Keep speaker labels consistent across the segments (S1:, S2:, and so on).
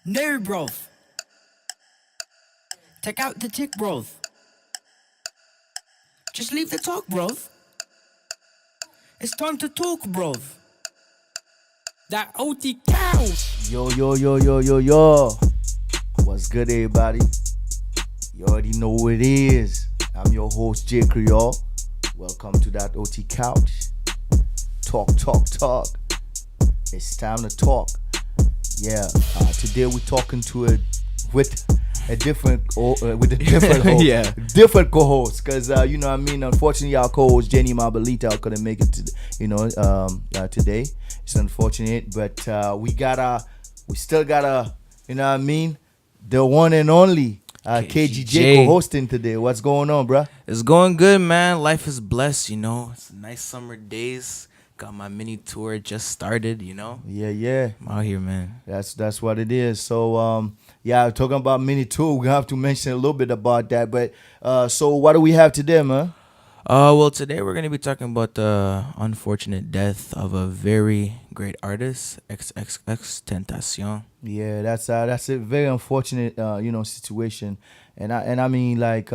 S1: No, bro. Take out the tick, bro. Just leave the talk, bro. It's time to talk, bro. That OT cow.
S2: Yo. What's good, everybody? You already know who it is. I'm your host, J Creole. Welcome to that OT couch. Talk. It's time to talk. Yeah. Today we're talking to with a different host.
S3: Yeah.
S2: Different co-host. Cause unfortunately our co-host Jenny Mabelita couldn't make it today. It's unfortunate, but we still got the one and only KG Jay co-hosting today. What's going on, bruh?
S3: It's going good, man. Life is blessed, It's nice summer days. Got my mini tour just started,
S2: Yeah.
S3: I'm out here, man.
S2: That's what it is. So talking about mini tour, we have to mention a little bit about that. But so what do we have today, man?
S3: Well, today we're gonna be talking about the unfortunate death of a very great artist, XXX Tentacion.
S2: Yeah, that's a very unfortunate situation, and I mean like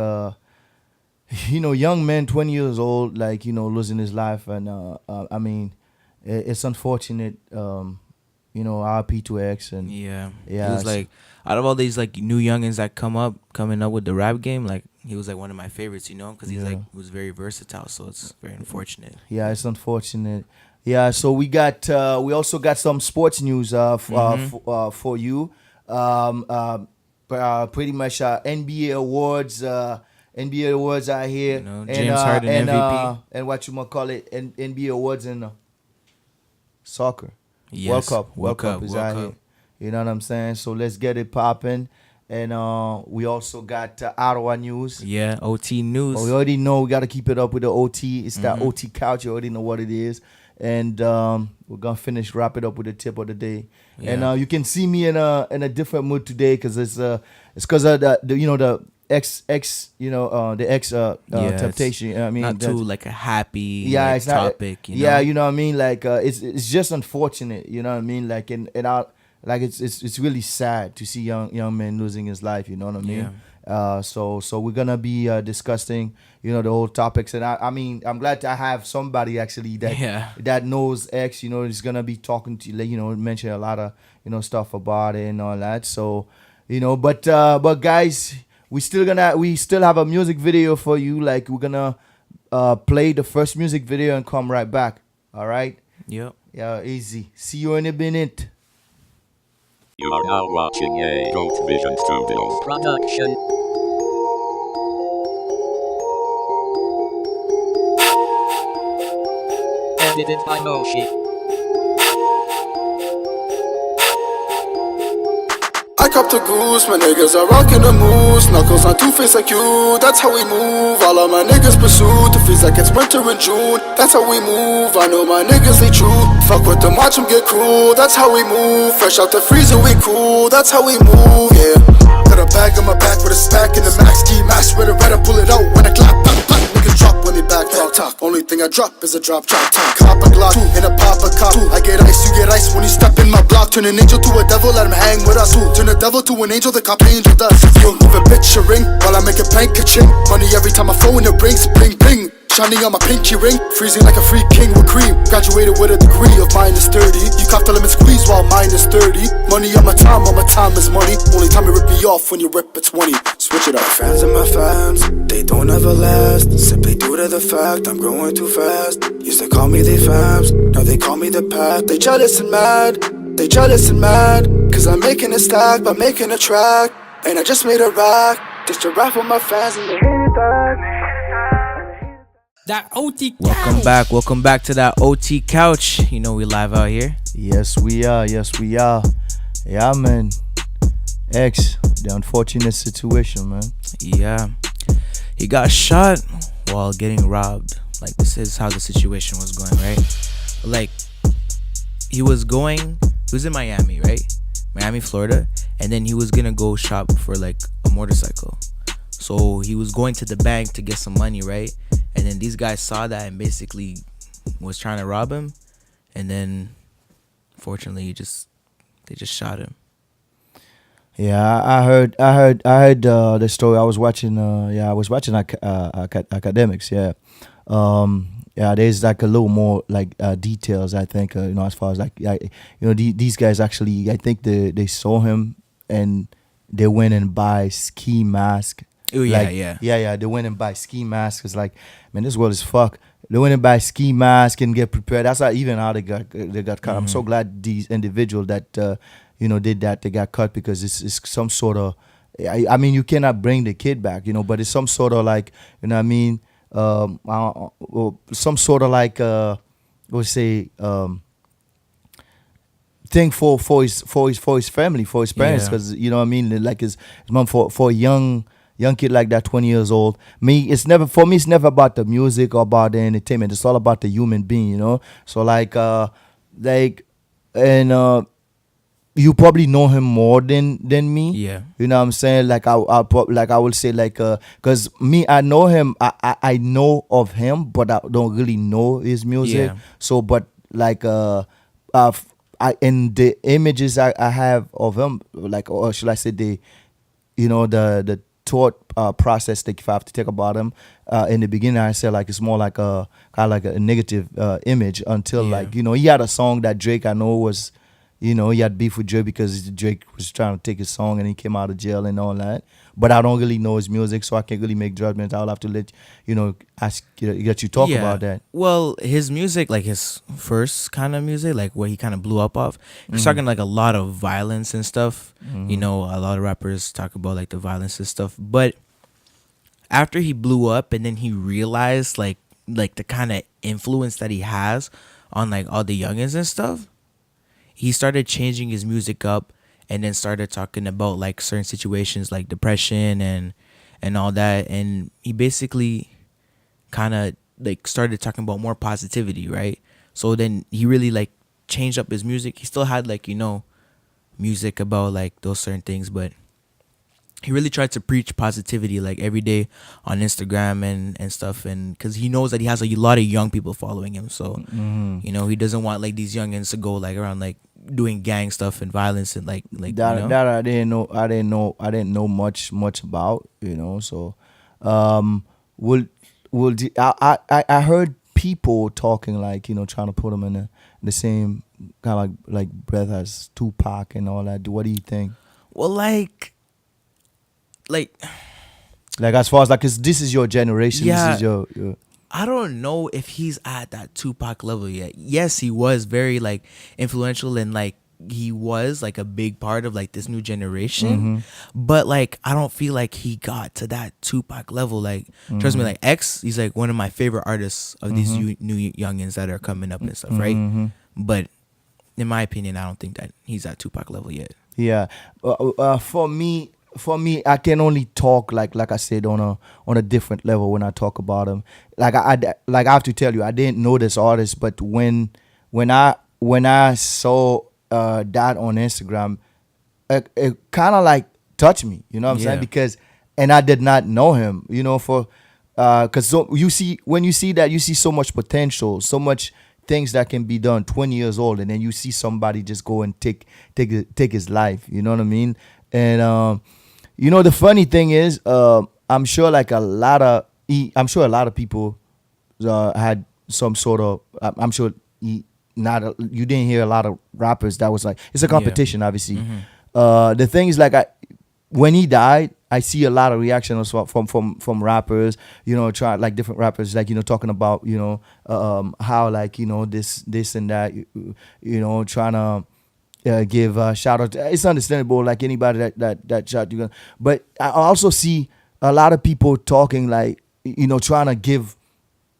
S2: young man, 20 years old, like losing his life, and I mean it's unfortunate. RP to X, and
S3: Yeah. He was like, out of all these like new youngins that coming up with the rap game, like he was like one of my favorites, because he's like was very versatile. So it's very unfortunate.
S2: Yeah, it's unfortunate. Yeah, so we also got some sports news for you. Pretty much NBA awards. NBA awards out here.
S3: James Harden MVP.
S2: And what you might call it, NBA awards in soccer.
S3: Yes,
S2: World Cup is out here. You know what I'm saying? So let's get it popping. And we also got Ottawa news.
S3: Yeah, OT news.
S2: We already know we got to keep it up with the OT. It's that OT couch. You already know what it is. And we're going to wrap it up with the tip of the day. Yeah. And you can see me in a different mood today because it's because of the Temptation. I mean,
S3: not too like a happy
S2: it's
S3: topic.
S2: Yeah, you know what I mean. Like it's just unfortunate. You know what I mean. Like it's really sad to see young men losing his life. You know what I mean. Yeah. So we're gonna be discussing the whole topics, and I mean I'm glad to have somebody actually that knows X. Is gonna be talking to mention a lot of stuff about it and all that. So but guys. We still have a music video for you. Like we're gonna play the first music video and come right back. All right.
S3: Yep.
S2: Yeah, easy. See you in a minute.
S4: You are now watching a Goat Vision Studios production. Edited by Moshi.
S5: I cop the goose, my niggas are rocking the moose. Knuckles on two-face like you, that's how we move. All of my niggas pursue, the feels like it's winter in June. That's how we move, I know my niggas they true. Fuck with them, watch them get cruel, that's how we move. Fresh out the freezer, we cool, that's how we move, yeah. Got a bag on my back with a stack in the max. Ski mask with a red, I pull it out when I clap, clap, clap. Niggas drop when they back, talk. Only thing I drop is a drop, top. Cop a Glock, in a pop a cop. I get ice, you get ice when you step in my block. Turn an angel to a devil, let him hang with us. Turn a devil to an angel, the cop angel does. You don't give a bitch a ring, while I make a bank ka-ching. Money every time I phone it rings, bling bling. Shining on my pinky ring, freezing like a free king with cream. Graduated with a degree of -30. You cop the lemon squeeze while -30. Money on my time is money. Only time you rip me off when you rip a 20. Switch it up. Fans of my fans, they don't ever last. Simply due to the fact I'm growing too fast. Used to call me they fams, now they call me the path. They jealous and mad, cause I'm making a stack by making a track. And I just made a rack, just to rap with my fans and they hated that.
S1: That OT couch.
S3: Welcome back to that OT couch. We live out here.
S2: Yes, we are. Yeah, man. X, the unfortunate situation, man.
S3: Yeah. He got shot while getting robbed. Like, this is how the situation was going, right? Like, he was in Miami, right? Miami, Florida. And then he was gonna go shop for like a motorcycle. So he was going to the bank to get some money, right? And then these guys saw that and basically was trying to rob him. And then, fortunately, they just shot him.
S2: Yeah, I heard the story. I was watching. I was watching academics. Yeah, yeah. There's like a little more like details. I think as far as like these guys actually. I think they saw him and they went and buy ski mask.
S3: Oh
S2: Like,
S3: yeah.
S2: yeah. They went and buy ski masks. It's like, man, this world is fuck. They went and buy ski mask and get prepared. That's not even how they got cut. I'm so glad these individual that did that. They got cut because it's some sort of. I mean, you cannot bring the kid back, but it's some sort of like, you know what I mean, some sort of like let's say thing for his family, for his parents,
S3: Yeah.
S2: because you know what I mean, like his mom, for a young kid like that, 20 years old. It's never about the music or about the entertainment. It's all about the human being. So like and you probably know him more than me.
S3: Yeah.
S2: You know what I'm saying? Like I will say like cause me, I know him. I know of him, but I don't really know his music.
S3: Yeah.
S2: So but like in the images I have of him, like, or should I say the thought process that if I have to take about him in the beginning, I said like it's more like a kind of like a negative image until like he had a song that Drake, I know, was he had beef with Drake because Drake was trying to take his song and he came out of jail and all that. But I don't really know his music, so I can't really make judgments. I'll have to let let you talk about that.
S3: Well, his music, like his first kind of music, like what he kind of blew up off, he's talking like a lot of violence and stuff. A lot of rappers talk about like the violence and stuff. But after he blew up and then he realized like the kind of influence that he has on like all the youngins and stuff, he started changing his music up and then started talking about like certain situations like depression and all that. And he basically kind of like started talking about more positivity, right? So then he really like changed up his music. He still had like music about like those certain things, but he really tried to preach positivity like every day on Instagram and stuff, and because he knows that he has a lot of young people following him, so he doesn't want like these youngins to go like around like doing gang stuff and violence and like
S2: that I didn't know much about, so I heard people talking like trying to put him in the same kind of like breath as Tupac and all that. What do you think?
S3: Well, like
S2: as far as like, 'cause this is your generation,
S3: Yeah.
S2: this is your
S3: I don't know if he's at that Tupac level yet. Yes, he was very like influential and like he was like a big part of like this new generation, but like I don't feel like he got to that Tupac level. Like trust me, like X, he's like one of my favorite artists of these new youngins that are coming up and stuff, right? But in my opinion, I don't think that he's at Tupac level yet.
S2: Yeah, for me, I can only talk like I said on a different level when I talk about him. Like I have to tell you, I didn't know this artist, but when I saw that on Instagram, it kind of like touched me. You know what I'm saying? Because and I did not know him. Because when you see that, you see so much potential, so much things that can be done 20 years old, and then you see somebody just go and take his life. You know what I mean? And the funny thing is, I'm sure a lot of people had some sort of. I'm sure you didn't hear a lot of rappers that was like, it's a competition, obviously. The thing is, like, when he died, I see a lot of reactions from rappers, try like different rappers, like talking about how like this and that, trying to. Give a shout out. It's understandable, like anybody that shout you. But I also see a lot of people talking like trying to give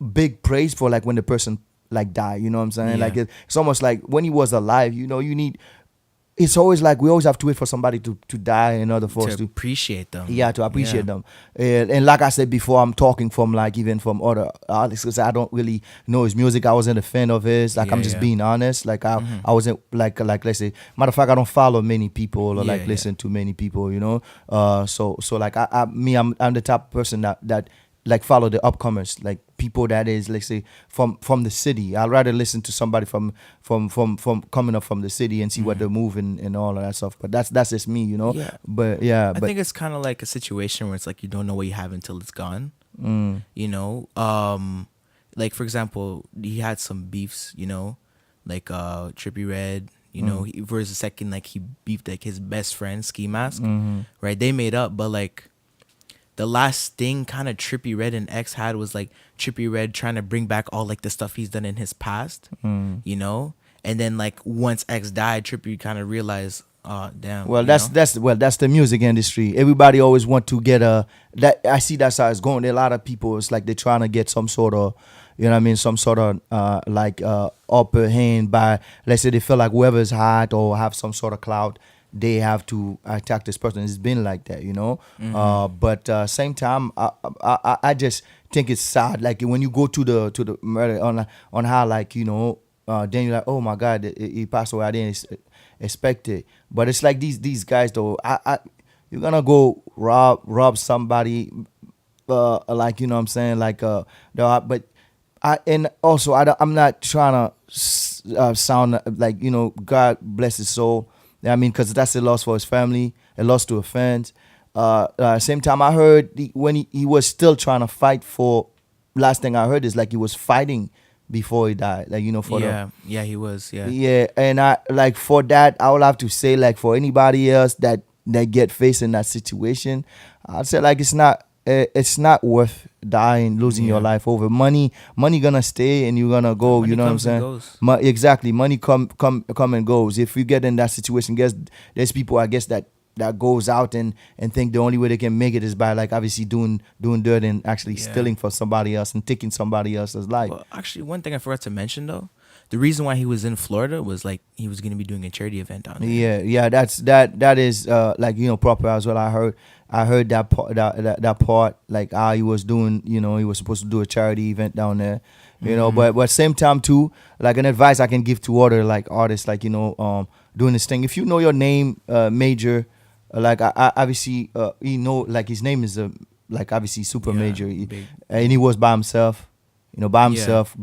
S2: big praise for like when the person like died. You know what I'm saying?
S3: Yeah.
S2: Like it's almost like when he was alive. You need. It's always like we always have to wait for somebody to die in order for us to
S3: appreciate them.
S2: Yeah, to appreciate them. And like I said before, I'm talking from like even from other artists because I don't really know his music. I wasn't a fan of his. Like I'm just being honest. Like I wasn't like let's say, matter of fact, I don't follow many people or like listen to many people. So like I'm the type of person that like follow the upcomers, like people that is, let's say, from the city. I'd rather listen to somebody from coming up from the city and see what they're moving and all of that stuff. But that's just me, you know.
S3: Yeah.
S2: But yeah,
S3: I
S2: but
S3: think it's kind of like a situation where it's like you don't know what you have until it's gone. You know, like for example, he had some beefs, you know, like Trippie Redd, you know, for a second, like he beefed like his best friend Ski Mask, right? They made up, but like the last thing kind of Trippie Redd and X had was like Trippie Redd trying to bring back all like the stuff he's done in his past, you know, and then like once X died, Trippie kind of realized, oh damn.
S2: well, that's the music industry. Everybody always want to get that. I see that's how it's going. There are a lot of people. It's like they're trying to get some sort of, you know what I mean, some sort of upper hand by, let's say they feel like whoever's hot or have some sort of clout, they have to attack this person. It's been like that, you know. But same time, I just think it's sad. Like when you go to the murder on how, like, you know, then you're like, oh my God, he passed away. I didn't expect it. But it's like these guys though. You're gonna go rob somebody, like, you know what I'm saying, like but. And also, I'm not trying to sound like, you know, God bless his soul. I mean, because that's a loss for his family, a loss to a fans. Same time, I heard when he was still trying to fight for. Last thing I heard is like he was fighting before he died. Like, you know, for
S3: yeah, he was,
S2: yeah. And I like for that, I would have to say, like, for anybody else that get faced in that situation, I'd say like it's not worth dying, losing your life over money. Money gonna stay and you're gonna go.
S3: Money
S2: you know what I'm saying? Exactly. Money come and goes. If you get in that situation, guess there's people, I guess, that goes out and think the only way they can make it is by, like, obviously doing dirt and actually stealing from somebody else and taking somebody else's life.
S3: Well, actually, one thing I forgot to mention though, the reason why he was in Florida was like he was gonna be doing a charity event down there.
S2: Yeah. That is like, you know, proper as well. I heard that part, like how he was doing, you know, he was supposed to do a charity event down there, you know, but same time too, like an advice I can give to other like artists, like, you know, doing this thing. If you know your name, major, like I obviously, you know, like his name is like obviously super major, and he was by himself, you know,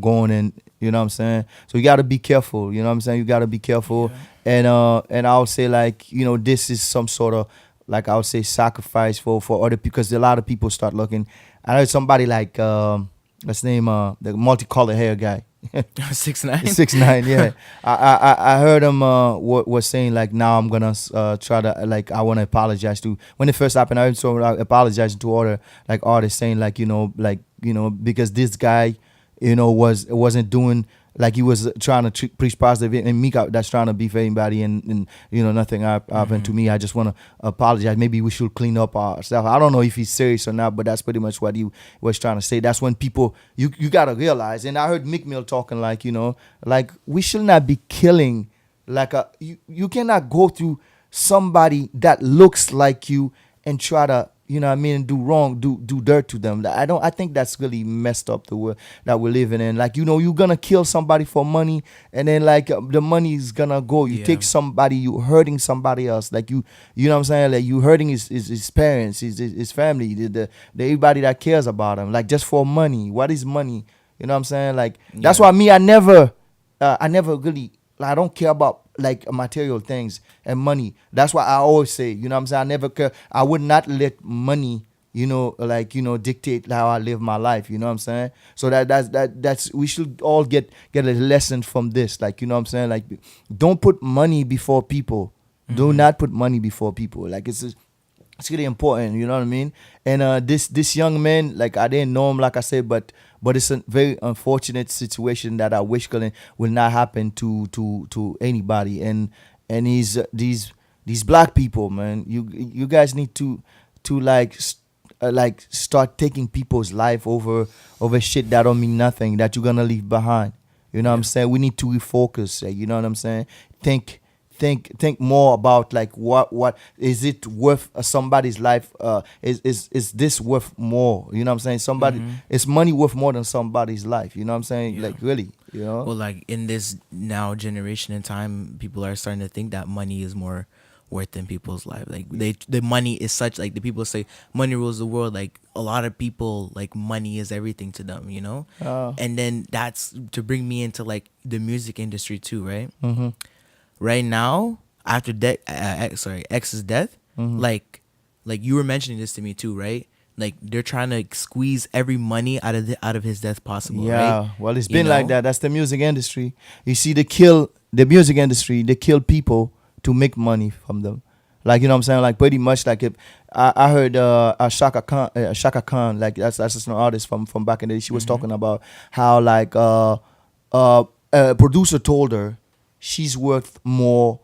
S2: going and, you know what I'm saying. So you got to be careful, you know what I'm saying. You got to be careful, and I would say, like, you know, this is some sort of, like, I would say, sacrifice for other people, because a lot of people start looking. I heard somebody like let's name the multicolored hair guy.
S3: 6ix9ine.
S2: 6ix9ine, yeah. I heard him was saying, like, now I'm gonna try to, like, I want to apologize to, when it first happened. I heard someone apologizing to other, like, artists, saying, like, you know, because this guy, you know, wasn't doing, like, he was trying to preach positive, and me that's trying to be for anybody, and you know, nothing happened to me. I just want to apologize. Maybe we should clean up ourselves. I don't know if he's serious or not, but that's pretty much what he was trying to say. That's when people, you got to realize, and I heard Meek Mill talking, like, you know, like, we should not be killing, like, you cannot go through somebody that looks like you and try to, you know what I mean, do wrong, do dirt to them. I think that's really messed up, the world that we're living in. Like, you know, you're gonna kill somebody for money, and then, like, the money is gonna go. You take somebody, you hurting somebody else. Like, you know what I'm saying? Like, you hurting his parents, his family, the everybody that cares about him. Like, just for money. What is money? You know what I'm saying? Like, that's why I never really, like, I don't care about, like, material things and money. That's why I always say, you know what I'm saying, I never care. I would not let money, you know, like, you know, dictate how I live my life. You know what I'm saying? So that's we should all get a lesson from this. Like, you know what I'm saying? Like, don't put money before people. Do not put money before people. Like, it's really important. You know what I mean? And this young man, like, I didn't know him, like I said, but it's a very unfortunate situation that I wish will not happen to anybody. And these black people, man, you guys need to like start taking people's life over shit that don't mean nothing, that you're gonna leave behind. You know what I'm saying? We need to refocus. You know what I'm saying? Think more about, like, what is it worth somebody's life? Is this worth more? You know what I'm saying? Is money worth more than somebody's life? You know what I'm saying? Like, really, you know?
S3: Well, like, in this now generation and time, people are starting to think that money is more worth in people's life. Like the money is such, like the people say money rules the world. Like a lot of people, like money is everything to them, you know. And then that's to bring me into like the music industry too, right? Right now, after X's death, like you were mentioning this to me too, right? Like they're trying to squeeze every money out of his death possible.
S2: Yeah,
S3: right?
S2: well, it's been like that. That's the music industry. You see, they kill the music industry. They kill people to make money from them. Like, you know what I'm saying? Like pretty much like if I heard Shaka Khan, like that's just an artist from back in the day. She was talking about how like a producer told her she's worth more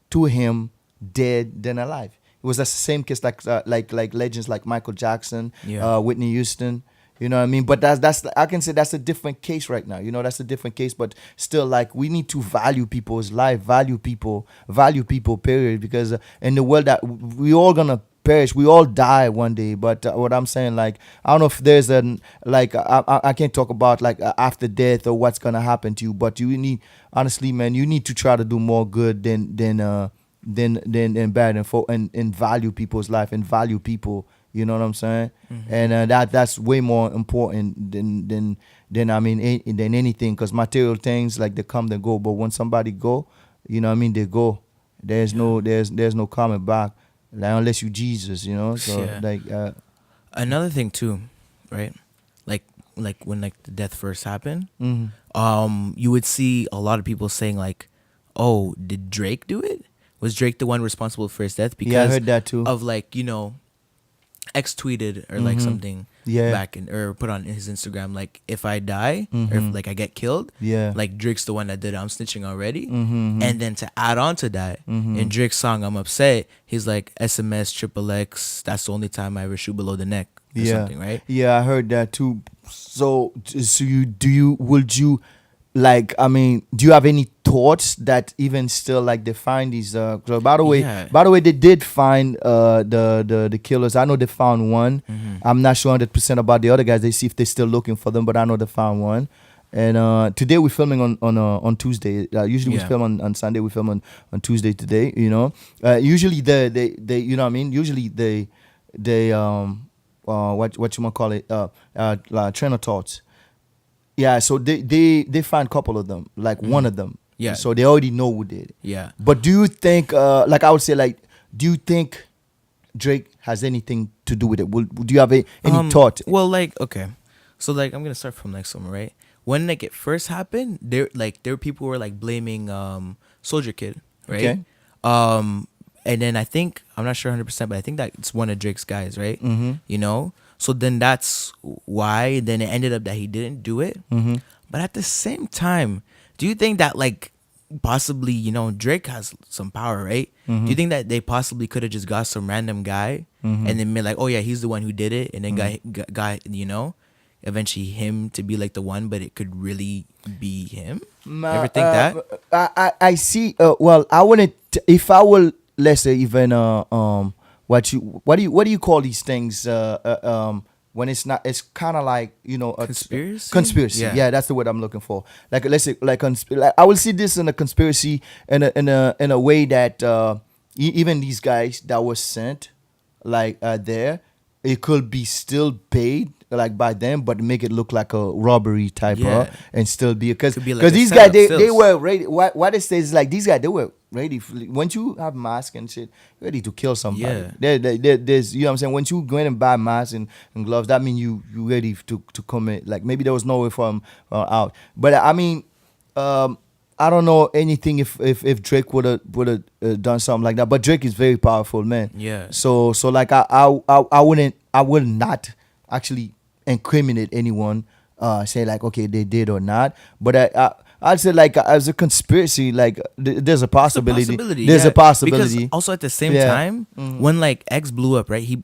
S2: to him dead than alive. It was the same case like legends like Michael Jackson, Whitney Houston. You know what I mean? But that's I can say that's a different case right now. You know, that's a different case. But still, like we need to value people's life, value people, period. Because in the world that we all gonna perish, we all die one day. But what I'm saying, like I don't know if there's I can't talk about like after death or what's gonna happen to you. But you need, honestly, man, you need to try to do more good than bad, and value people's life and value people. You know what I'm saying? And that's way more important than I mean than anything, because material things like they come, they go. But when somebody go, you know what I mean, they go. There's no coming back, like, unless you Jesus, you know. So like
S3: another thing too, right? Like when like the death first happened, you would see a lot of people saying like, "Oh, did Drake do it? Was Drake the one responsible for his death?" Because
S2: I heard that too.
S3: Of like, you know, X tweeted or like something back or put on his Instagram like, if I die or if like I get killed, like Drake's the one that did it. I'm snitching already. And then to add on to that, in Drake's song "I'm Upset," he's like, SMS XXX, that's the only time I ever shoot below the neck or something, right?
S2: Yeah, I heard that too. So would you like, I mean, do you have any thoughts that even still like define these so by the way, they did find the killers. I know they found one. I'm not sure 100% about the other guys. They see if they're still looking for them, but I know they found one. And today we're filming on Tuesday. Usually we film on Sunday. We film on Tuesday today, you know. Usually they you know what I mean, usually they what you might call it, train of thoughts. Yeah, so they find a couple of them, like one of them. Yeah. So they already know who did it. Yeah. But do you think, like I would say, like, do you think Drake has anything to do with it? Do you have any thought?
S3: Well, like, okay. So, like, I'm going to start from like somewhere, right? When, like, it first happened, there were people who were, like, blaming Soldier Kid, right? Okay. And then I think, I'm not sure 100%, but I think that it's one of Drake's guys, right? You know? So then that's why then it ended up that he didn't do it. But at the same time, do you think that like possibly, you know, Drake has some power, right? Do you think that they possibly could have just got some random guy and then been like, oh yeah, he's the one who did it, and then got you know, eventually him to be like the one, but it could really be him? Ever think that?
S2: I see. Well, I wouldn't. If I will, let's say even what do you call these things when it's not, it's kind of like, you know, a conspiracy. Yeah, that's the word I'm looking for. Like, let's say like I will see this in a conspiracy in a way that even these guys that was sent like there, it could be still paid like by them, but make it look like a robbery type and still be, because these guys they were ready. What it says is like these guys, they were ready. Once you have mask and shit, ready to kill somebody. There's, you know what I'm saying, once you go in and buy masks and gloves, that means you ready to commit. Like maybe there was no way from out. But I mean, I don't know anything if Drake would have done something like that. But Drake is very powerful, man. Yeah. So like I would not actually incriminate anyone, say like, okay, they did or not. But I'd say like as a conspiracy, like there's a possibility. There's a possibility.
S3: Because also at the same time, when like X blew up, right? He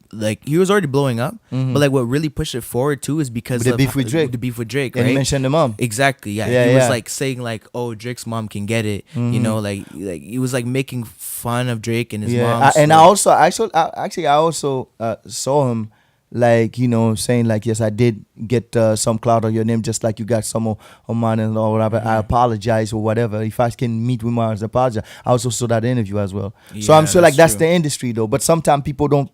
S3: was already blowing up, but like what really pushed it forward too is because
S2: of the beef with Drake.
S3: The beef with Drake,
S2: right? And he mentioned the mom.
S3: Exactly. Yeah. He was like saying like, oh, Drake's mom can get it. You know, like he was like making fun of Drake and his mom.
S2: And I also saw him like, you know, saying like, yes, I did get some clout on your name, just like you got some on mine and all whatever. I apologize or whatever. If I can meet with mine, I apologize. I also saw that interview as well. So I'm sure like that's
S3: true.
S2: the industry though. But sometimes people don't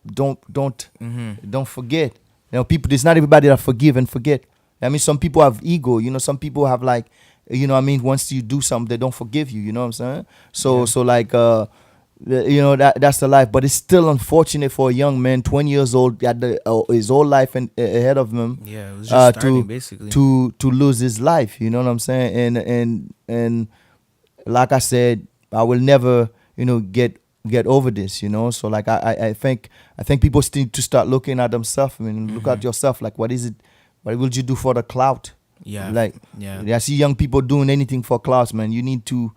S2: forget. You know, people. It's not everybody that forgive and forget. I mean, some people have ego. You know, some people have like, you know, what I mean, once you do something, they don't forgive you. You know what I'm saying? So like you know, that's the life, but it's still unfortunate for a young man, 20 years old, got his whole life ahead of him.
S3: Yeah, it was just starting,
S2: to
S3: basically.
S2: to lose his life. You know what I'm saying? And like I said, I will never, you know, get over this. You know, so like I think people still need to start looking at themselves. I mean, look at yourself. Like, what is it? What will you do for the clout?
S3: Yeah,
S2: Like,
S3: yeah.
S2: I see young people doing anything for clout, man. You need to.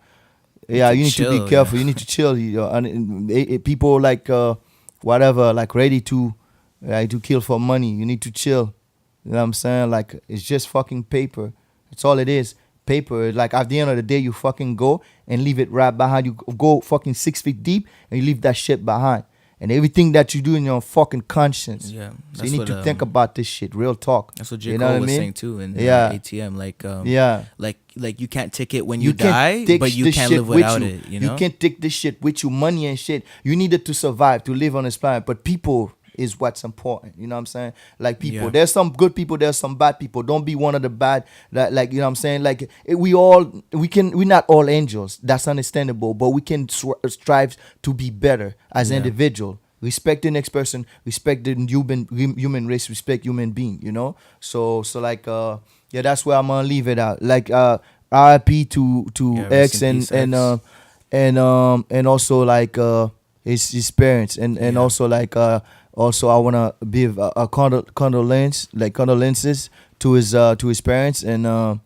S2: Yeah, you need to be careful. You need to chill. You know, and people like whatever, like ready to kill for money. You need to chill. You know what I'm saying? Like, it's just fucking paper. That's all it is. Paper. Like, at the end of the day, you fucking go and leave it right behind you. Go fucking 6 feet deep and you leave that shit behind. And everything that you do in your fucking conscience.
S3: Yeah,
S2: So you need to think about this shit. Real talk.
S3: That's what J
S2: You know
S3: Cole
S2: what I
S3: was
S2: mean?
S3: saying too in
S2: Yeah.
S3: ATM. Like,
S2: Yeah.
S3: like you can't take it when
S2: You
S3: you die,
S2: can't take
S3: but you
S2: this
S3: can't
S2: shit
S3: live
S2: with
S3: without
S2: you.
S3: it. You know,
S2: can't take this shit with you, money and shit. You need it to survive, to live on this planet. But people is what's important. You know what I'm saying? Like, people.
S3: Yeah.
S2: There's some good people. There's some bad people. Don't be one of the bad. That, like, you know what I'm saying? Like, we're not all angels. That's understandable. But we can strive to be better as individual. Respect the next person. Respect the human race. Respect human being. You know. So like yeah, that's where I'm gonna leave it out. Like RIP to X
S3: rest in peace, X.
S2: and also like his parents and also like also I wanna give a condolences to his parents and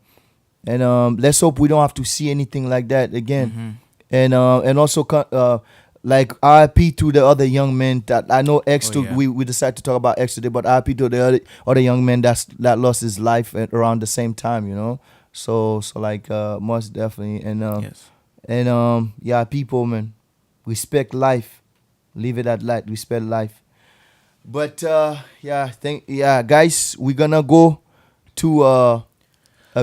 S2: let's hope we don't have to see anything like that again. And also like RIP to the other young men that I know we decided to talk about X today, but RIP to the other young man that lost his life at around the same time, you know. So like most definitely and yeah, people, man, respect life, leave it at light, respect life. But guys, we're gonna go to a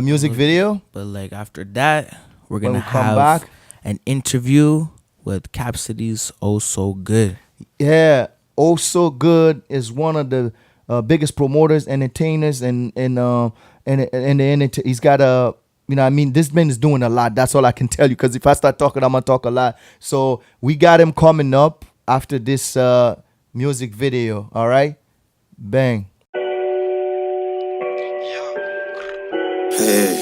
S2: music video.
S3: But like after that, we're
S2: When
S3: gonna
S2: we come
S3: have
S2: back,
S3: an interview with Capsity's OhSo Good.
S2: Yeah, OhSo Good is one of the biggest promoters, entertainers, and he's got a, you know what I mean, this man is doing a lot. That's all I can tell you, because if I start talking, I'm gonna talk a lot. So we got him coming up after this music video. All right, bang.
S5: Hey,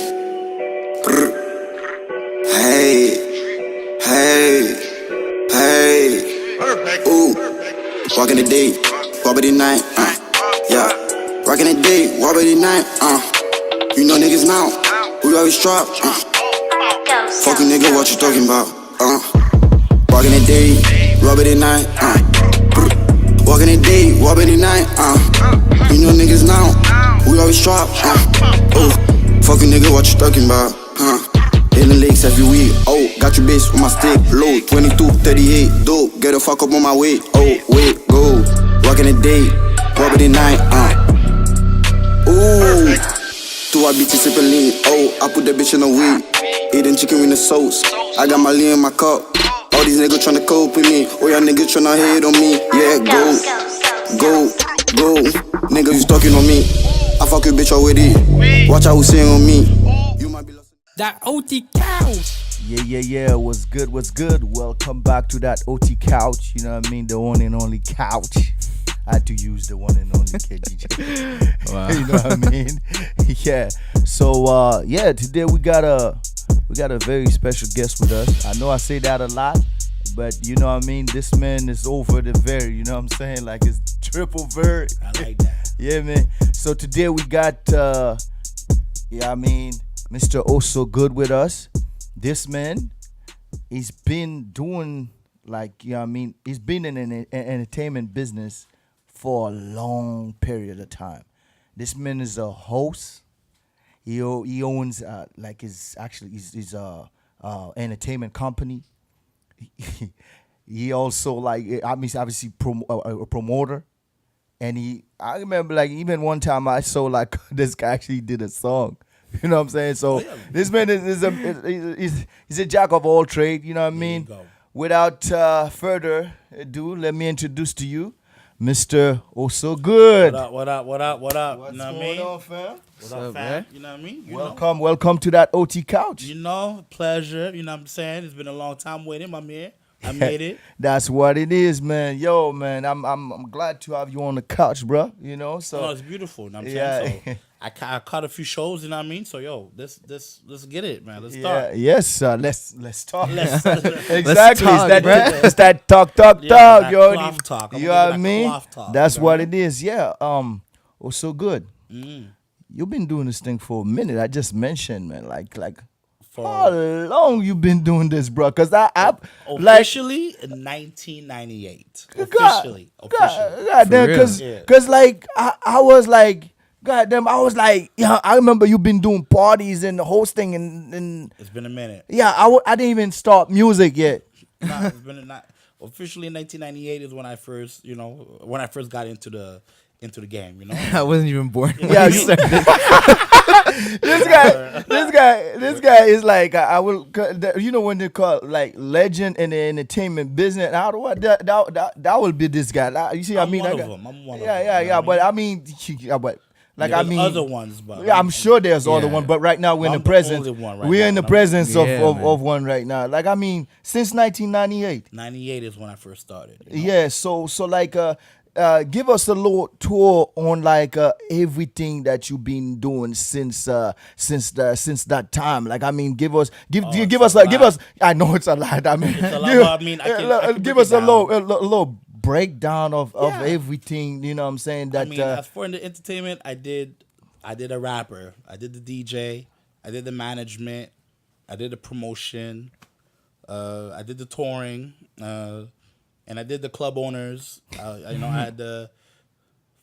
S5: hey, hey. Hey, ooh, walking the day, wobbly night, yeah, rocking the day, wobbly night, you know niggas now, we always drop, fucking nigga, what you talking about, walking the day, wobbly night, walking the day, wobbly night, you know niggas now, we always drop, fucking nigga, what you talking about, in the lakes every week, got your bitch on my stick, low, 22, 38, dope, get the fuck up on my way, wait, go, rockin' the day, wobbly night, ooh, 2 bitches sippin' lean, I put that bitch in the weed, eating chicken with the sauce, I got my lean in my cup, all these niggas tryna cope with me, y'all niggas tryna hate on me, yeah, go, niggas you talking on me, I fuck your bitch already, watch out who saying on me, you might be lost.
S1: That OT couch.
S2: Yeah. What's good? Welcome back to that OT couch. You know what I mean? The one and only couch. I had to use the one and only KG Jay. Wow. You know what I mean? Yeah. So today we got a very special guest with us. I know I say that a lot, but you know what I mean? This man is over the very, you know what I'm saying? Like, it's triple very.
S3: I like that.
S2: Yeah, man. So today we got Mr. OhSo Good with us. This man, he's been doing, like, you know what I mean, he's been in an entertainment business for a long period of time. This man is a host. He owns his entertainment company. He also, like, I mean, obviously a promoter, and I remember like even one time I saw like this guy actually did a song. You know what I'm saying? So this man is a jack of all trade. You know what I mean? Without further ado, let me introduce to you Mr. OhSo Good.
S6: What up?
S2: What's
S6: you know what I
S2: going
S6: mean?
S2: on, fam?
S6: What's up, fam? You know what I mean?
S2: Welcome to that OT couch.
S6: You know, pleasure. You know what I'm saying? It's been a long time waiting, my man. I made it.
S2: That's what it is, man. Yo, man, I'm glad to have you on the couch, bro. You know, so
S6: No, it's beautiful. You know what I'm saying? So I caught a few shows. You know what I mean? So yo, let's get it, man. Let's start.
S2: Yes, sir. Let's talk. Exactly.
S3: Let's talk,
S2: It's that talk.
S6: that
S2: You already,
S6: cloth talk.
S2: you know what I mean?
S6: Talk,
S2: That's
S6: you know
S2: what
S6: I mean?
S2: it is. Yeah. OhSo Good. You've been doing this thing for a minute. I just mentioned, man. Like how long you been doing this, bro? Cause I
S6: officially in 1998. Officially.
S2: God damn,
S3: real?
S2: cause like I was like, goddamn, I was like, yeah, I remember you been doing parties and hosting and
S6: It's been a minute.
S2: yeah, I didn't even start music yet.
S6: Nah, it's been officially in 1998 is when I first got into the game. You know.
S3: I wasn't even born.
S2: Yeah, this guy is like I will. You know when they call like legend in the entertainment business. How do I that will be this guy? You see,
S6: I'm
S2: I mean,
S6: one
S2: like,
S6: of them. I'm one of them.
S2: yeah.
S6: You know
S2: But I mean, but like I
S6: There's
S2: mean,
S6: other ones, but
S2: yeah, I'm sure there's other
S3: Yeah.
S2: one. But right now we're in
S6: I'm
S2: the
S6: the
S2: presence.
S6: only one right
S2: We're
S6: now,
S2: in the
S6: you know?
S2: presence
S3: Yeah, man.
S2: of one right now. Like I mean, since 1998.
S6: 98 is when I first started. You know?
S2: Yeah, so like give us a little tour on like everything that you've been doing since that time. Like I mean, give us. I know it's a lot. I mean,
S6: It's a lot, but I mean, I can
S2: give
S6: break
S2: us
S6: it
S2: a
S6: down.
S2: little breakdown of everything. You know what I'm saying? That
S6: I mean, as for in the entertainment, I did a rapper, I did the DJ, I did the management, I did the promotion, I did the touring, and I did the club owners. I had the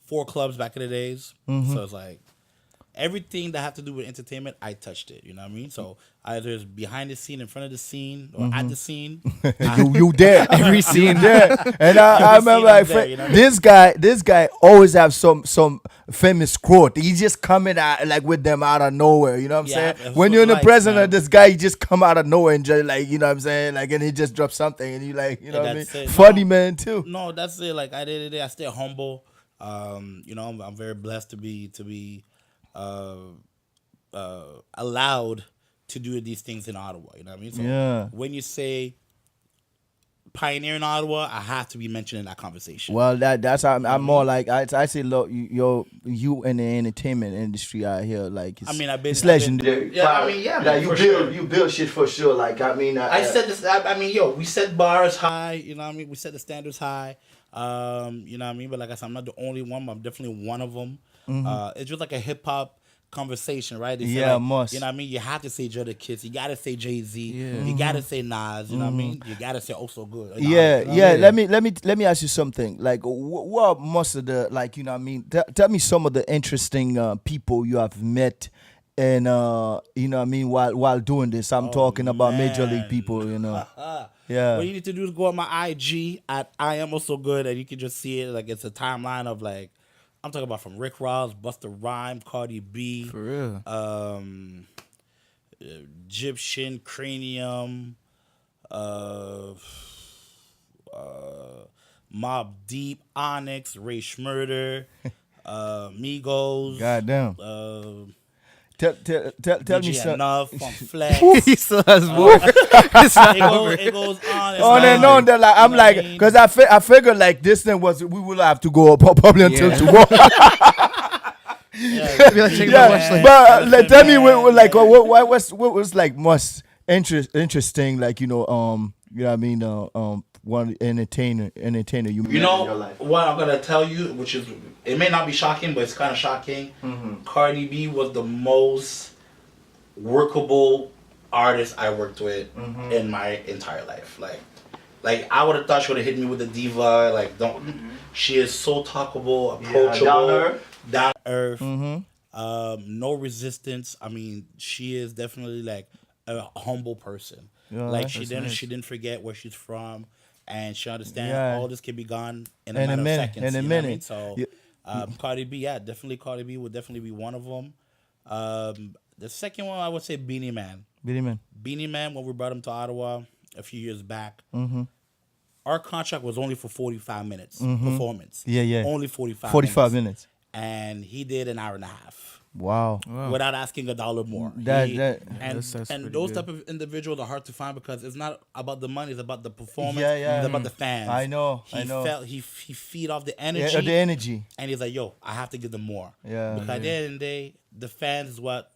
S6: 4 clubs back in the days, so it's like everything that had to do with entertainment, I touched it. You know what I mean? So either it's behind the scene, in front of the scene, or at the scene.
S2: you there
S3: Every scene.
S2: there. And I remember like
S6: there, you know?
S2: this guy always have some famous quote. He's just coming out like with them out of nowhere. You know what I'm
S6: Yeah,
S2: saying?
S6: that's
S2: When
S6: what
S2: you're in the
S6: life,
S2: presence
S6: man.
S2: of this guy, he just come out of nowhere and just like, you know what I'm saying? Like, and he just drops something and you like, you know what I mean?
S6: that's it.
S2: Funny man too.
S6: No, that's it. Like I did it. I stay humble. I'm very blessed to be allowed to do these things in Ottawa. You know what I mean? So
S2: Yeah.
S6: when you say pioneer in Ottawa, I have to be mentioned in that conversation.
S2: Well, that's how I'm more like I say, look, you in the entertainment industry out here, like it's,
S6: I mean, I've been-
S2: it's legendary.
S6: Yeah, I mean, yeah,
S2: like
S6: for sure.
S2: you build shit for sure. Like I mean,
S6: I said this. I mean, we set bars high. You know what I mean? We set the standards high. You know what I mean? But like I said, I'm not the only one. But I'm definitely one of them. It's just like a hip hop conversation, right? They say,
S2: Yeah,
S6: like,
S2: must.
S6: You know what I mean? You have to say Jada Kiss. You gotta say Jay-Z.
S3: Yeah.
S6: You gotta say Nas. You know what I mean? You gotta say OhSo Good.
S2: Yeah,
S6: You know what I
S2: yeah.
S6: mean?
S2: Let me ask you something. Like, what are most of the like? You know what I mean? Tell me some of the interesting people you have met, and you know what I mean while doing this. I'm talking about major league
S6: man.
S2: people. You know. Yeah.
S6: What you need to do is go on my IG at I am OhSo Good, and you can just see it. Like it's a timeline of like I'm talking about from Rick Ross, Busta Rhymes, Cardi B,
S3: For real.
S6: Egyptian, Cranium, Mob Deep, Onyx, Ray Schmurder, Migos.
S2: Goddamn. Tell me
S6: DJ
S2: something.
S6: Enough, Funk Flex.
S3: He still has more. It's not over.
S6: it goes on.
S2: On and on. That like, I'm like, because I figured like this thing was we will have to go up probably until
S3: Yeah.
S2: tomorrow.
S3: Be like, check my
S2: Yeah,
S3: flashlight.
S2: but like, tell me what was like most interesting, like you know what I mean, one entertainer you met in your life.
S6: What I'm gonna tell you, which is it may not be shocking, but it's kind of shocking. Cardi B was the most workable artist I worked with in my entire life. Like I would have thought she would have hit me with a diva. Like she is so talkable, approachable, down to earth, no resistance. I mean, she is definitely like a humble person.
S2: Yeah,
S6: like
S2: that's
S6: she didn't forget where she's from, and she understands
S2: Yeah.
S6: all this can be gone in
S2: In
S6: a
S2: a
S6: matter
S2: minute,
S6: of seconds.
S2: in a
S6: you know what I
S2: minute.
S6: mean? So
S2: Yeah.
S6: Cardi B, yeah, definitely Cardi B would definitely be one of them. The second one, I would say Beanie Man. Beanie Man, when we brought him to Ottawa a few years back, our contract was only for 45 minutes performance.
S2: Yeah.
S6: Only 45
S2: minutes.
S6: And he did an hour and a half.
S2: Wow.
S6: Without asking $1 more.
S2: And
S3: That's
S6: and
S3: pretty
S6: those
S3: good.
S6: type of individuals are hard to find because it's not about the money, it's about the performance,
S2: Yeah.
S6: it's about the fans.
S2: I know.
S6: He feed off the energy.
S2: Yeah, the energy.
S6: And he's like, yo, I have to give them more.
S2: Yeah.
S6: Because at the end of the day, the fans is what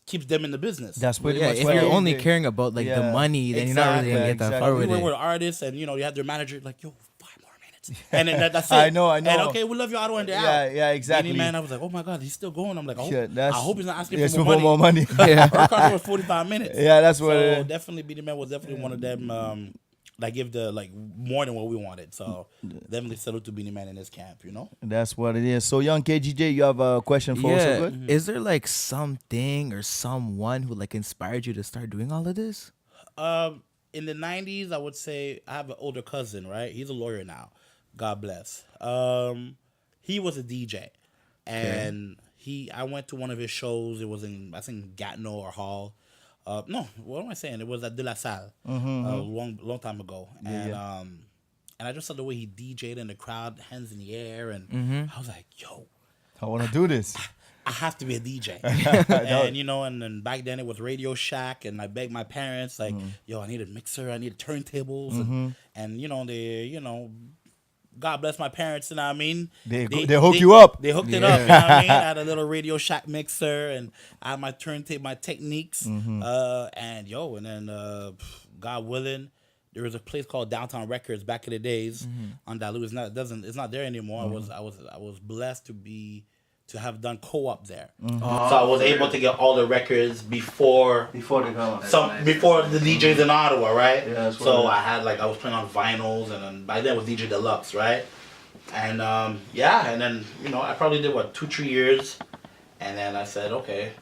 S6: keeps them in the business.
S2: That's pretty
S3: Yeah,
S2: much
S3: if
S2: what
S3: you're
S2: it
S3: only
S2: is.
S3: caring about like the
S2: Yeah.
S3: money, then you're not really gonna get that
S2: Exactly.
S3: far
S6: We
S3: with
S6: were
S3: it.
S6: with artists, and you have their manager like, yo, 5 more minutes, and then that's it.
S2: I know.
S6: And okay, we love you, Ottawa, and they're out.
S2: Yeah, exactly.
S6: Beanie Man, I was like, oh my god, he's still going. I'm like,
S2: Shit,
S6: I hope he's not asking
S2: yes,
S6: for more money.
S2: Yeah.
S6: Our contract was 45 minutes.
S2: Yeah, that's what
S6: So
S2: it is.
S6: definitely, Beanie Man was definitely one of them. Like give the more than what we wanted. So definitely salute to Beanie Man in this camp.
S2: That's what it is. So, young KGJ, you have a question for OhSo Good?
S3: Is there like something or someone who like inspired you to start doing all of this?
S6: In the 90s, I would say I have an older cousin, right? He's a lawyer now. God bless. He was a DJ. And I went to one of his shows. It was in, I think, Gatineau or Hall. No, what am I saying? It was at De La Salle a long time ago. And I just saw the way he DJ'd in the crowd, hands in the air. And I was like, yo,
S2: I want to do this.
S6: I have to be a DJ. And then back then it was Radio Shack, and I begged my parents, like, yo, I need a mixer, I need turntables, and God bless my parents, you know what I mean?
S2: They hook you up.
S6: They hooked it up, you know what I mean? I had a little Radio Shack mixer, and I had my turntable, my techniques, and then God willing, there was a place called Downtown Records back in the days on Dalu. It's not there anymore. I was blessed to have done co-op there. So I was able to get all the records before the DJs in Ottawa, right?
S2: Yeah,
S6: so I was playing on vinyls, and then by then it was DJ Deluxe, right? And and then I probably did 2-3 years, and then I said, okay,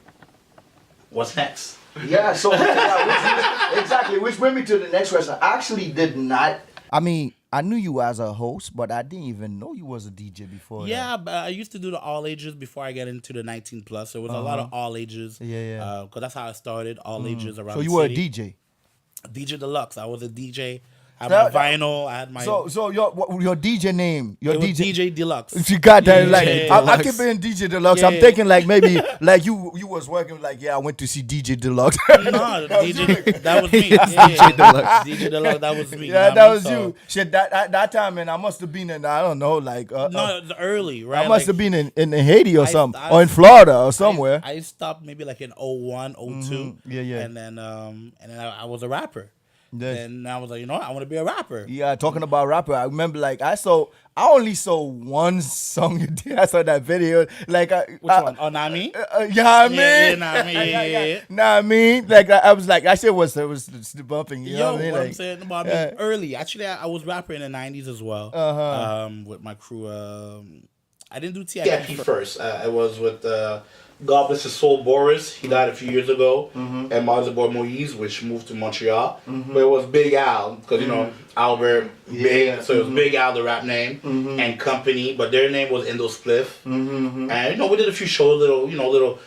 S6: what's next?
S2: Yeah, so exactly, which brings me to the next question. I actually did not. I mean, I knew you as a host, but I didn't even know you was a DJ before.
S6: Yeah, but I used to do the all ages before I got into the 19 plus. There was a lot of all ages.
S2: Yeah.
S6: Because that's how I started, all ages around.
S2: So you
S6: the
S2: were a
S6: city.
S2: DJ.
S6: DJ Deluxe. I was a DJ. I had my vinyl. I had my.
S2: So your DJ name,
S6: it was DJ Deluxe.
S2: You got that? Like I keep
S3: Deluxe.
S2: being DJ Deluxe.
S6: Yeah,
S2: I'm thinking like maybe like you was working like I went to see DJ Deluxe.
S6: No, DJ, that was me. DJ
S3: Deluxe.
S6: DJ Deluxe, that was me.
S2: Yeah,
S6: you know
S2: that
S6: what
S2: was
S6: I mean?
S2: you. Shit, that time, man. I must have been in, I don't know, like
S6: No, the early, right?
S2: I must have been in Haiti or something,
S6: I-
S2: or in Florida or somewhere.
S6: I stopped maybe like in 01, 02.
S2: Yeah.
S6: And then I was a rapper.
S2: Yeah.
S6: And I was like, I want to be a rapper.
S2: Yeah, talking about rapper, I remember like I only saw one song you did. I saw that video. Like
S6: Which one? Oh, Nami?
S2: yeah, I mean,
S6: Yeah, Nami. Yeah.
S2: Nah, I mean, like I was like, I said was the bumping. You know
S6: Yo,
S2: what I mean?
S6: what I'm
S2: Like,
S6: saying about me early. Actually, I was rapper in the 90s as well. With my crew. I didn't do TIP first. I was with God bless his soul, Boris. He died a few years ago. And my other boy Moise, which moved to Montreal. But it was Big Al, because Albert Big, so it was Big Al, the rap name, and Company, but their name was Indo Spliff. And we did a few shows, little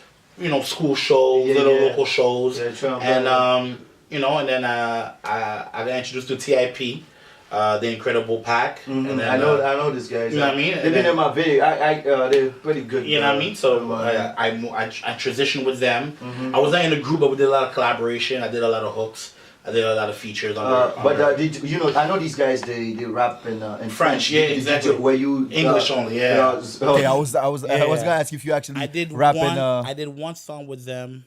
S6: school shows, local shows, and and then I got introduced to TIP. The Incredible Pack. And then,
S2: I know these guys.
S6: You know what I mean?
S2: They've been in my video. They're pretty good.
S6: You know what I mean? So I transitioned with them. I was not in a group, but we did a lot of collaboration. I did a lot of hooks. I did a lot of features.
S2: I know these guys. They rap in
S6: French. Yeah, exactly.
S2: Where you
S6: English only? Yeah.
S2: Okay, I was gonna ask you if you actually
S6: I did
S2: rap
S6: one.
S2: in.
S6: I did one song with them.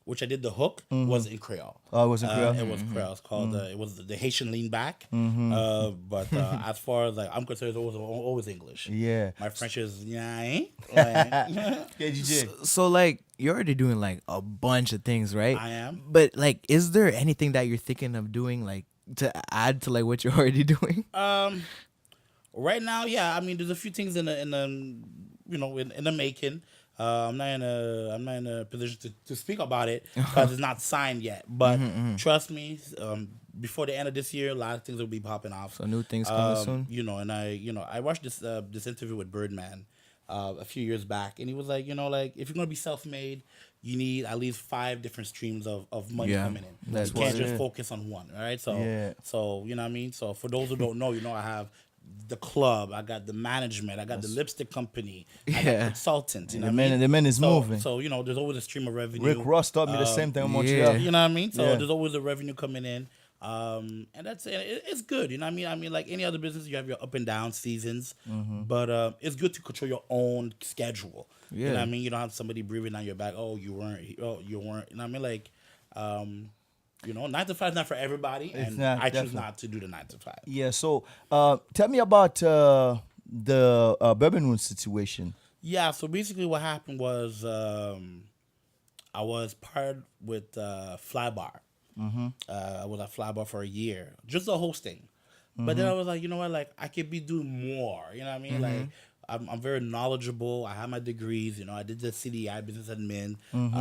S6: Which I did the hook was in Creole.
S2: Oh, it was in Creole.
S6: It was Creole. It's called it was the Haitian lean back. But as far as I'm concerned, it was always English.
S2: Yeah.
S6: My French is
S2: KGJ.
S3: So like you're already doing like a bunch of things, right?
S6: I am.
S3: But like, is there anything that you're thinking of doing like to add to like what you're already doing?
S6: Right now, yeah. I mean, there's a few things in the making. I'm not in a position to speak about it because it's not signed yet. But trust me, before the end of this year, a lot of things will be popping off.
S3: So new things coming soon.
S6: You know, and I watched this interview with Birdman a few years back, and he was like, like if you're gonna be self-made, you need at least 5 different streams of money coming in.
S3: That's
S6: you can't
S3: what it
S6: just
S3: is.
S6: focus on one, right? So
S2: Yeah.
S6: so you know what I mean. So for those who don't know, I have the club, I got the management, I got the lipstick company, I got
S3: Yeah.
S6: consultants. You know
S2: The
S6: what I mean?
S2: man is moving.
S6: So there's always a stream of revenue.
S2: Rick Ross taught me the same thing in Montreal.
S3: yeah.
S6: You know what I mean? So
S2: Yeah.
S6: there's always a revenue coming in. And that's it. It's good. You know what I mean? I mean, like any other business, you have your up and down seasons. But it's good to control your own schedule. You know what I
S3: Yeah.
S6: mean? You don't have somebody breathing down your back. Oh, you weren't. You weren't. You know what I mean? Like, 9 to 5 is not for everybody. And
S2: not,
S6: I choose
S2: definitely.
S6: not to do the 9 to 5.
S2: Yeah. So tell me about the bourbon room situation.
S6: Yeah, so basically what happened was I was paired with Flybar. I was at Flybar for a year, just the hosting. But then I was like, you know what, like I could be doing more. You know what I mean? Like I'm very knowledgeable. I have my degrees. I did the CDI business admin. And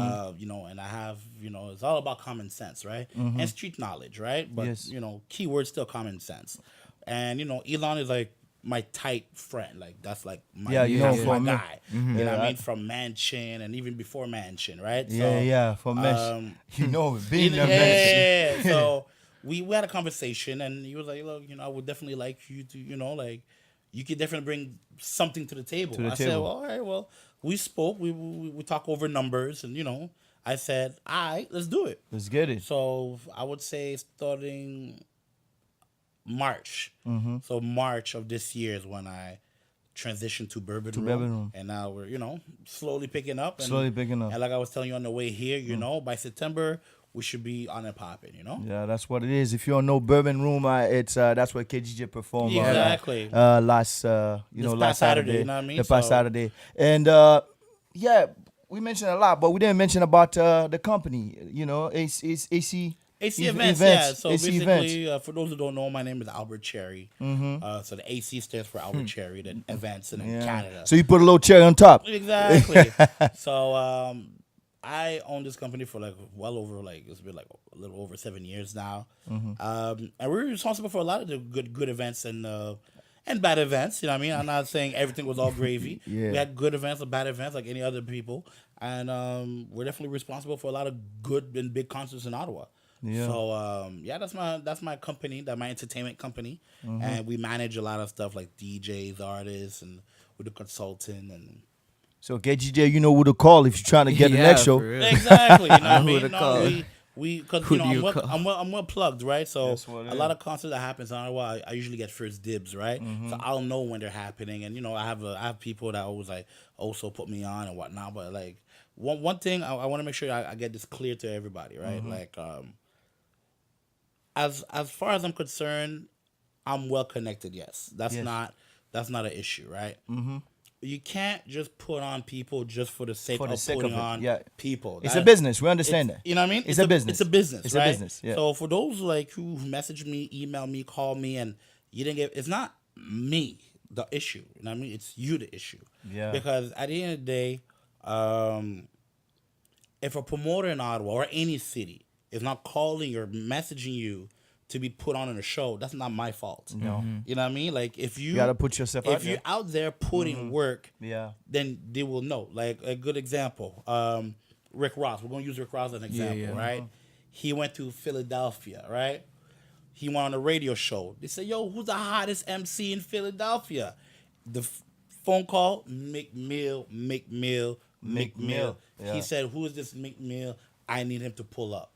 S6: I have it's all about common sense, right? And street knowledge, right? But
S2: Yes.
S6: keyword still common sense. And Elon is like my tight friend, like that's like my,
S2: Yeah, you know,
S6: that's my
S2: for me.
S6: guy. You know what I
S2: Yeah.
S6: mean? From Mansion and even before Mansion, right?
S2: Yeah, for mesh. Being a mesh.
S6: Yeah. So we had a conversation, and he was like, "Look, I would definitely like you to, like, you could definitely bring something to the table." I said,
S2: table.
S6: "Well, all right. Well, we spoke. We talk over numbers, and I said, all right, let's do it."
S2: Let's get it.
S6: So I would say starting March. So March of this year is when I transitioned to Bourbon Room.
S2: Bourbon Room.
S6: And now we're, slowly picking up. And,
S2: Slowly picking up.
S6: And like I was telling you on the way here, by September, we should be on and popping,
S2: Yeah, that's what it is. If you don't know Bourbon Room, it's that's where KGJ performed.
S6: Exactly.
S2: Last
S6: This
S2: last
S6: past Saturday,
S2: Saturday.
S6: you know what I mean?
S2: The past
S6: So-
S2: Saturday, and yeah, we mentioned a lot, but we didn't mention about the company. AC.
S6: AC events, yeah. So
S2: AC
S6: basically, for those who don't know, my name is Albert Cherry. So the AC stands for Albert Cherry, the events in Canada.
S2: So you put a little cherry on top.
S6: Exactly. So I own this company for it's been like a little over 7 years now. And we're responsible for a lot of the good events and bad events. You know what I mean? I'm not saying everything was all gravy.
S2: Yeah.
S6: We had good events and bad events like any other people. And we're definitely responsible for a lot of good and big concerts in Ottawa.
S2: Yeah.
S6: So that's my company, my entertainment company, and we manage a lot of stuff like DJs, artists, and with the consultant and
S2: So KGJ, you know who to call if you're trying to get the next show.
S3: for real.
S6: exactly. You know what I
S3: Who
S6: mean?
S3: to
S6: No,
S3: call?
S6: we because
S3: Who do you call?
S6: I'm well plugged, right? So
S2: That's what it
S6: a lot of concerts that happens in Ottawa, I usually get first dibs, right? So I'll know when they're happening, and I have people that always like also put me on and whatnot. But like one thing I want to make sure I get this clear to everybody, right? Like as far as I'm concerned, I'm well connected. Yes, that's not an issue, right? You can't just put on people just for the sake of putting
S2: it,
S6: on
S2: yeah.
S6: people.
S2: It's a business. We understand that.
S6: You know what I mean?
S2: It's a business.
S6: It's a business.
S2: It's
S6: right?
S2: a business. Yeah.
S6: So for those like who message me, email me, call me, and you didn't get, it's not me the issue. You know what I mean? It's you the issue.
S2: Yeah.
S6: Because at the end of the day, if a promoter in Ottawa or any city is not calling or messaging you to be put on in a show, that's not my fault.
S2: No.
S6: You know what I mean? Like if you
S2: gotta put yourself out
S6: if you're
S2: there.
S6: out there putting work,
S2: Yeah.
S6: then they will know. Like a good example, Rick Ross. We're gonna use Rick Ross as an example, right? He went to Philadelphia, right? He went on a radio show. They said, "Yo, who's the hottest MC in Philadelphia?" The phone call, McMill.
S2: Yeah.
S6: He said, "Who is this McMill? I need him to pull up."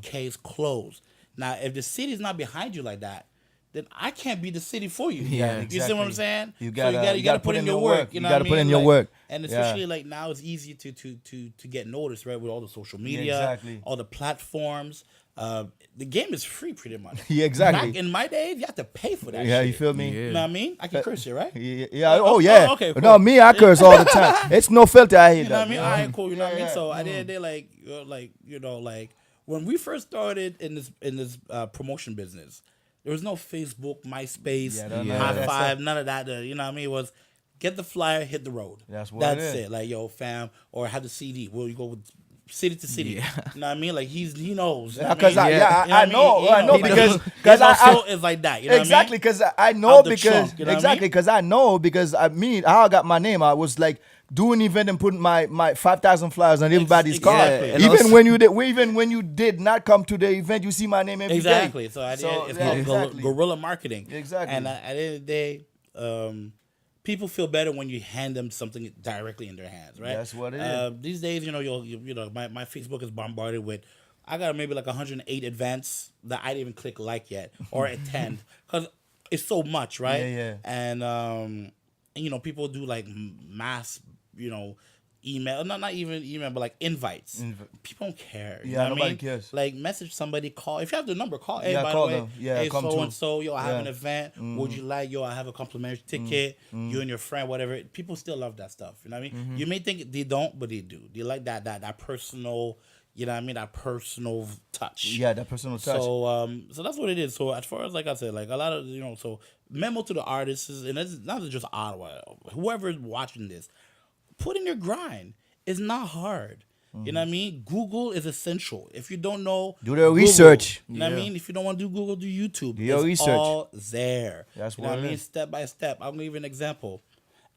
S6: Case closed. Now, if the city's not behind you like that, then I can't be the city for you.
S3: Yeah,
S6: You see what I'm saying?
S2: You
S6: So
S2: gotta
S6: put in your work. You know
S2: gotta
S6: what I
S2: put in
S6: mean?
S2: your
S6: Like,
S2: work.
S6: And
S2: Yeah.
S6: especially like now, it's easy to get noticed, right? With all the social media,
S2: exactly.
S6: all the platforms. The game is free, pretty much.
S2: Yeah, exactly.
S6: Back in my days, you have to pay for that.
S2: Yeah,
S6: shit.
S2: you feel me?
S3: Yeah.
S6: You know what I mean? I can curse here, right?
S2: Yeah. Oh yeah.
S6: okay, cool.
S2: No, me, I curse all the time. It's no filter. I hear
S6: You know
S2: that.
S6: what I mean? All right, cool. You know what I mean?
S2: Yeah.
S6: So I did. They like when we first started in this promotion business, there was no Facebook, MySpace,
S2: Yeah, no,
S6: High
S2: that's
S6: Five, none of that. You know what I mean? It was get the flyer, hit the road.
S2: That's what
S6: That's
S2: it is.
S6: it. Like yo, fam, or have the CD. Well, you go with city to city.
S3: Yeah.
S6: You know what I mean? Like he knows.
S2: Because
S6: I
S2: I know because
S6: OhSo is like that. You know
S2: exactly,
S6: what I mean?
S2: because I know
S6: Out the
S2: because
S6: trunk, you know what I
S2: exactly
S6: mean?
S2: because I know because how I got my name. I was like doing event and putting my 5,000 flyers on everybody's car.
S6: Exactly.
S3: And
S2: Even
S3: also-
S2: when you did not come to the event, you see my name every day.
S6: Exactly. So it's called
S2: exactly.
S6: guerrilla marketing.
S2: Exactly.
S6: And at the end of the day, people feel better when you hand them something directly in their hands, right?
S2: That's what it is.
S6: These days, you know, my Facebook is bombarded with. I got maybe like 108 events that I didn't even click like yet or attend because it's so much, right?
S2: Yeah.
S6: And you know, people do like mass, you know, email, not even email, but like invites. People don't care. You know what
S2: nobody
S6: I mean?
S2: cares.
S6: Like message somebody, call. If you have the number, call. Hey,
S2: Yeah,
S6: by
S2: call
S6: the way,
S2: them. Yeah,
S6: hey,
S2: come
S6: so
S2: to.
S6: and so, yo, I have
S2: Yeah.
S6: an event. Would you like, yo, I have a complimentary ticket. You and your friend, whatever. People still love that stuff. You know what I mean? You may think they don't, but they do. They like that personal. You know what I mean? That personal touch.
S2: Yeah, that personal touch.
S6: So that's what it is. So as far as like I said, like a lot of so memo to the artists is, and it's not just Ottawa. Whoever is watching this, put in your grind. It's not hard. You know what I mean? Google is essential. If you don't know,
S2: Do the
S6: Google.
S2: research.
S6: You know what I mean? If you don't want to do Google, do YouTube.
S2: Do your
S6: It's
S2: research.
S6: all there.
S2: That's
S6: you know
S2: what
S6: what
S2: it
S6: I mean?
S2: is.
S6: Step by step. I'm gonna give you an example.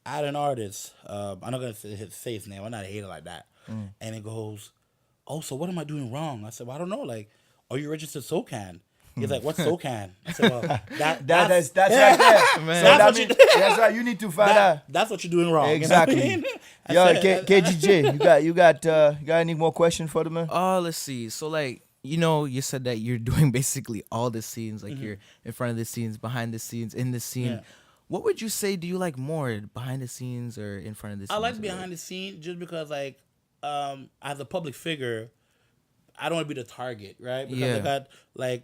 S6: I had an artist. I'm not gonna say his name. I'm not a hater like that. And it goes, oh, so what am I doing wrong? I said, well, I don't know. Like, are you registered SoCan? He's like, what's SoCan? I said, well,
S2: That's right there.
S3: Man.
S2: So
S6: That's
S2: that
S6: what
S2: means,
S6: you-
S2: that's right. You need to find out.
S6: that's what you're doing wrong.
S2: Exactly.
S6: You know what I
S2: Yo,
S6: mean?
S2: KGJ, you got any more questions for the man?
S3: Let's see. So like, you said that you're doing basically all the scenes, like you're in front of the scenes, behind the scenes, in the scene.
S6: Yeah.
S3: What would you say do you like more, behind the scenes or in front of the scenes?
S6: I like behind the scene just because, like, as a public figure, I don't want to be the target, right? Because
S3: Yeah.
S6: I got, like,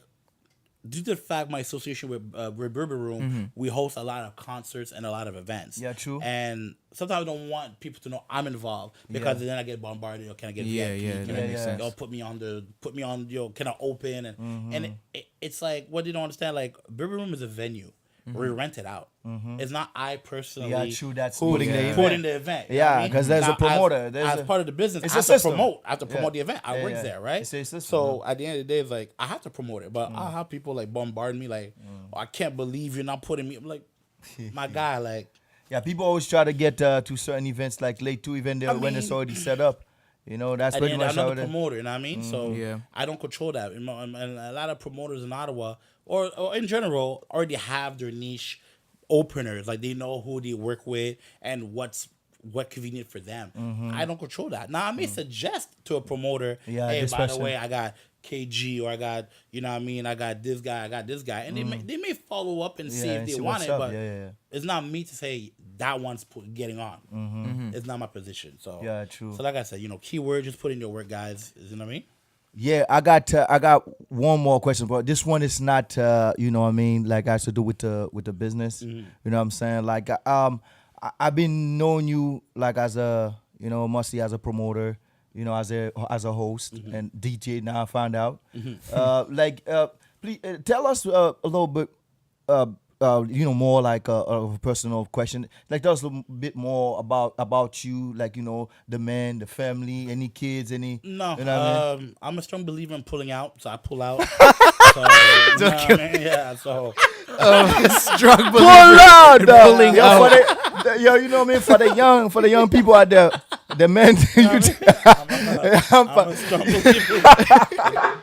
S6: due to the fact my association with Berber Room, we host a lot of concerts and a lot of events.
S2: Yeah, true.
S6: And sometimes I don't want people to know I'm involved because then I get bombarded. Or can I get
S3: Yeah,
S6: VIP?
S3: yeah,
S6: Can
S3: that
S6: I-
S3: makes sense.
S6: Yo, put me on. Yo, can I open? And it's like what they don't understand. Like Berber Room is a venue. We rent it out. It's not I personally.
S2: Yeah, true. That's
S6: who's
S2: putting the
S6: putting
S2: event.
S6: the event. you know
S2: Yeah,
S6: what I mean?
S2: 'cause there's a
S6: Now,
S2: promoter.
S6: As part of the business,
S2: It's
S6: I
S2: a
S6: have to
S2: system.
S6: promote. I have to
S2: Yeah.
S6: promote the event. I work
S2: yeah.
S6: there, right?
S2: It's a system,
S6: So at the end of the day, it's like I have to promote it, but I have people like bombard me like, oh, I can't believe you're not putting me. I'm like, my guy, like,
S2: Yeah, people always try to get to certain events like late to event there when it's
S6: mean-
S2: already set up. That's
S6: at the
S2: pretty
S6: end,
S2: much
S6: I'm
S2: how
S6: not
S2: it
S6: the
S2: is.
S6: promoter. You know what I mean? So
S3: Yeah.
S6: I don't control that. And a lot of promoters in Ottawa or in general already have their niche openers. Like they know who they work with and what convenient for them. I don't control that. Now I may suggest to a promoter,
S2: Yeah,
S6: hey,
S2: this
S6: by the
S2: person.
S6: way, I got KG or I got, you know what I mean, I got this guy, and they may follow up and see
S2: Yeah,
S6: if
S2: and
S6: they
S2: see
S6: want
S2: what's
S6: it,
S2: up.
S6: but
S2: Yeah.
S6: it's not me to say that one's getting on. It's not my position. So
S2: Yeah, true.
S6: So like I said, keyword, just put in your work, guys. You know what I mean?
S2: Yeah, I got one more question, but this one is not you know what I mean, like has to do with the business. You know what I'm saying? Like I've been knowing you like as a mostly as a promoter, as a host and DJ. Now I found out. Please tell us a little bit more like of a personal question. Like tell us a little bit more about you, like the man, the family, any kids, any.
S6: No,
S2: you know what I mean?
S6: I'm a strong believer in pulling out, so I pull out. So, you know what I mean? Yeah, so
S3: Strong
S2: Pull out,
S3: pulling out.
S2: You know what I mean? For the young people out there, the men.
S6: I'm a strong believer.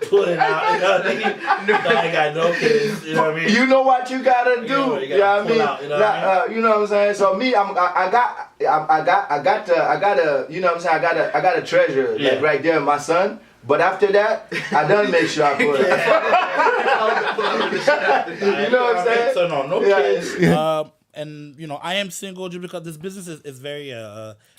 S6: Pulling out. I got no kids. You know what I mean?
S2: You know what you gotta do.
S6: You gotta pull out, you know what I mean?
S2: You know what I'm saying? So me, I got a treasure
S6: Yeah.
S2: like right there, my son. But after that, I done make sure I put it. You know what I'm saying?
S6: So no
S2: Yeah.
S6: kids. And I am single just because this business is very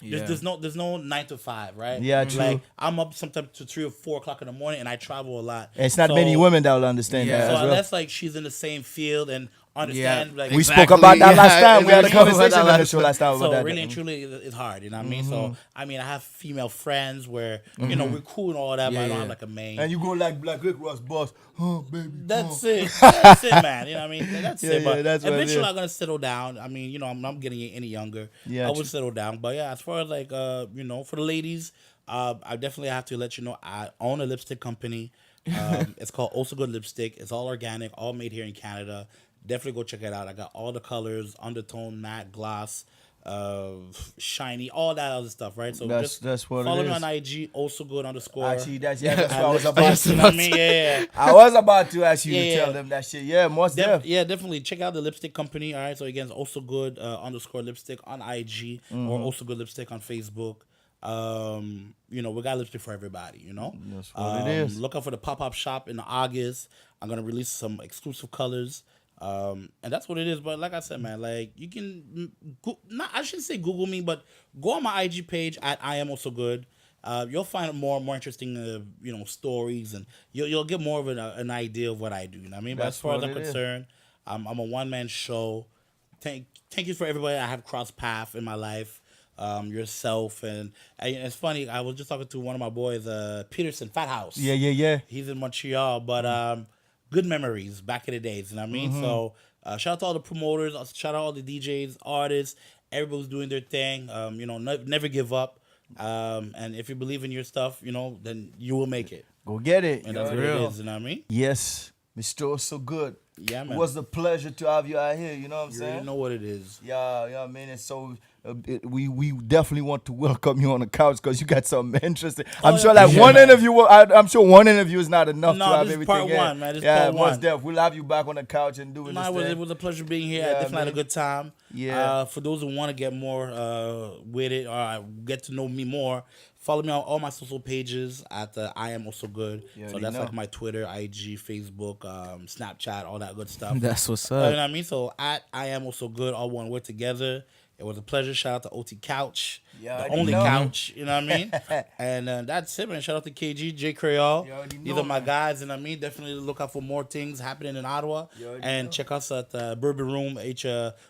S6: there's no 9 to 5, right?
S2: Yeah, true.
S6: Like I'm up sometimes to 3 or 4 o'clock in the morning and I travel a lot.
S2: It's not
S6: So-
S2: many women that will understand
S3: Yeah.
S2: that
S6: So
S2: as well.
S6: unless like she's in the same field and understand like
S2: We
S3: Exactly,
S2: spoke about that last
S3: yeah,
S2: time. We had a
S3: we spoke about
S2: conversation
S3: that
S2: on the show last time
S6: so
S2: about that.
S6: really and truly it's hard, you know what I mean? So I mean I have female friends where we're cool and all that, but I don't have like a main.
S2: And you go like Black Rick Ross, boss. Oh, baby.
S6: That's it. That's it, man. You know what I mean? That's
S2: Yeah,
S6: it. But
S2: yeah, that's what it
S6: eventually
S2: is.
S6: I'm gonna settle down. I mean, I'm not getting any younger.
S2: Yeah,
S6: I would
S2: true.
S6: settle down. But yeah, as far as like for the ladies, I definitely have to let you know I own a lipstick company. It's called OhSo Good Lipstick. It's all organic, all made here in Canada. Definitely go check it out. I got all the colors, undertone, matte, gloss, shiny, all that other stuff, right? So
S2: that's what
S6: follow
S2: it
S6: me
S2: is.
S6: on IG, OhSo Good _.
S2: Actually, that's what I was about
S6: You
S2: to.
S6: know what I mean? Yeah.
S2: I was about to ask you to
S6: Yeah.
S2: tell them that shit. Yeah, most def.
S6: Yeah, definitely check out the lipstick company. All right, so again, it's OhSo Good _ lipstick on IG or OhSo Good lipstick on Facebook. You know, we got lipstick for everybody. You know,
S2: That's what it is.
S6: Look out for the pop-up shop in August. I'm gonna release some exclusive colors. And that's what it is. But like I said, man, like you can I shouldn't say Google me, but go on my IG page at I am OhSo Good. You'll find more interesting, stories, and you'll get more of an idea of what I do. You know what I mean? But as far as I'm concerned, I'm a one-man show. Thank you for everybody I have crossed path in my life. Yourself and it's funny. I was just talking to one of my boys, Peterson Fat House.
S2: Yeah.
S6: He's in Montreal, but good memories back in the days. You know what I mean? So shout out to all the promoters. Shout out all the DJs, artists. Everybody's doing their thing. Never give up. And if you believe in your stuff, then you will make it.
S2: Go get it.
S6: And that's what it is. You know what I mean?
S2: Yes, Mr. OhSo Good.
S6: Yeah, man.
S2: It was a pleasure to have you out here. You know what I'm
S6: You
S2: saying?
S6: already know what it is.
S2: Yeah, I mean, and so we definitely want to welcome you on the couch because you got something interesting. I'm sure one interview. I'm sure one interview is not enough to have
S6: this is
S2: everything.
S6: part one, man. This is
S2: yeah,
S6: part one.
S2: We'll have you back on the couch and doing this thing.
S6: It was a pleasure being here.
S2: Yeah,
S6: I definitely had a
S2: man.
S6: good time.
S2: Yeah.
S6: For those who want to get more with it or get to know me more, follow me on all my social pages at I am OhSo Good. So that's like my Twitter, IG, Facebook, Snapchat, all that good stuff.
S3: That's what's
S6: You know
S3: up.
S6: what I mean? So at I am OhSo Good, all one word together. It was a pleasure. Shout out to OT Couch,
S2: Yeah,
S6: the only couch. You know what I mean? And that's it, man. Shout out to KG, J Creole. These are my guys, and I mean, definitely look out for more things happening in Ottawa. And check us at Bourbon Room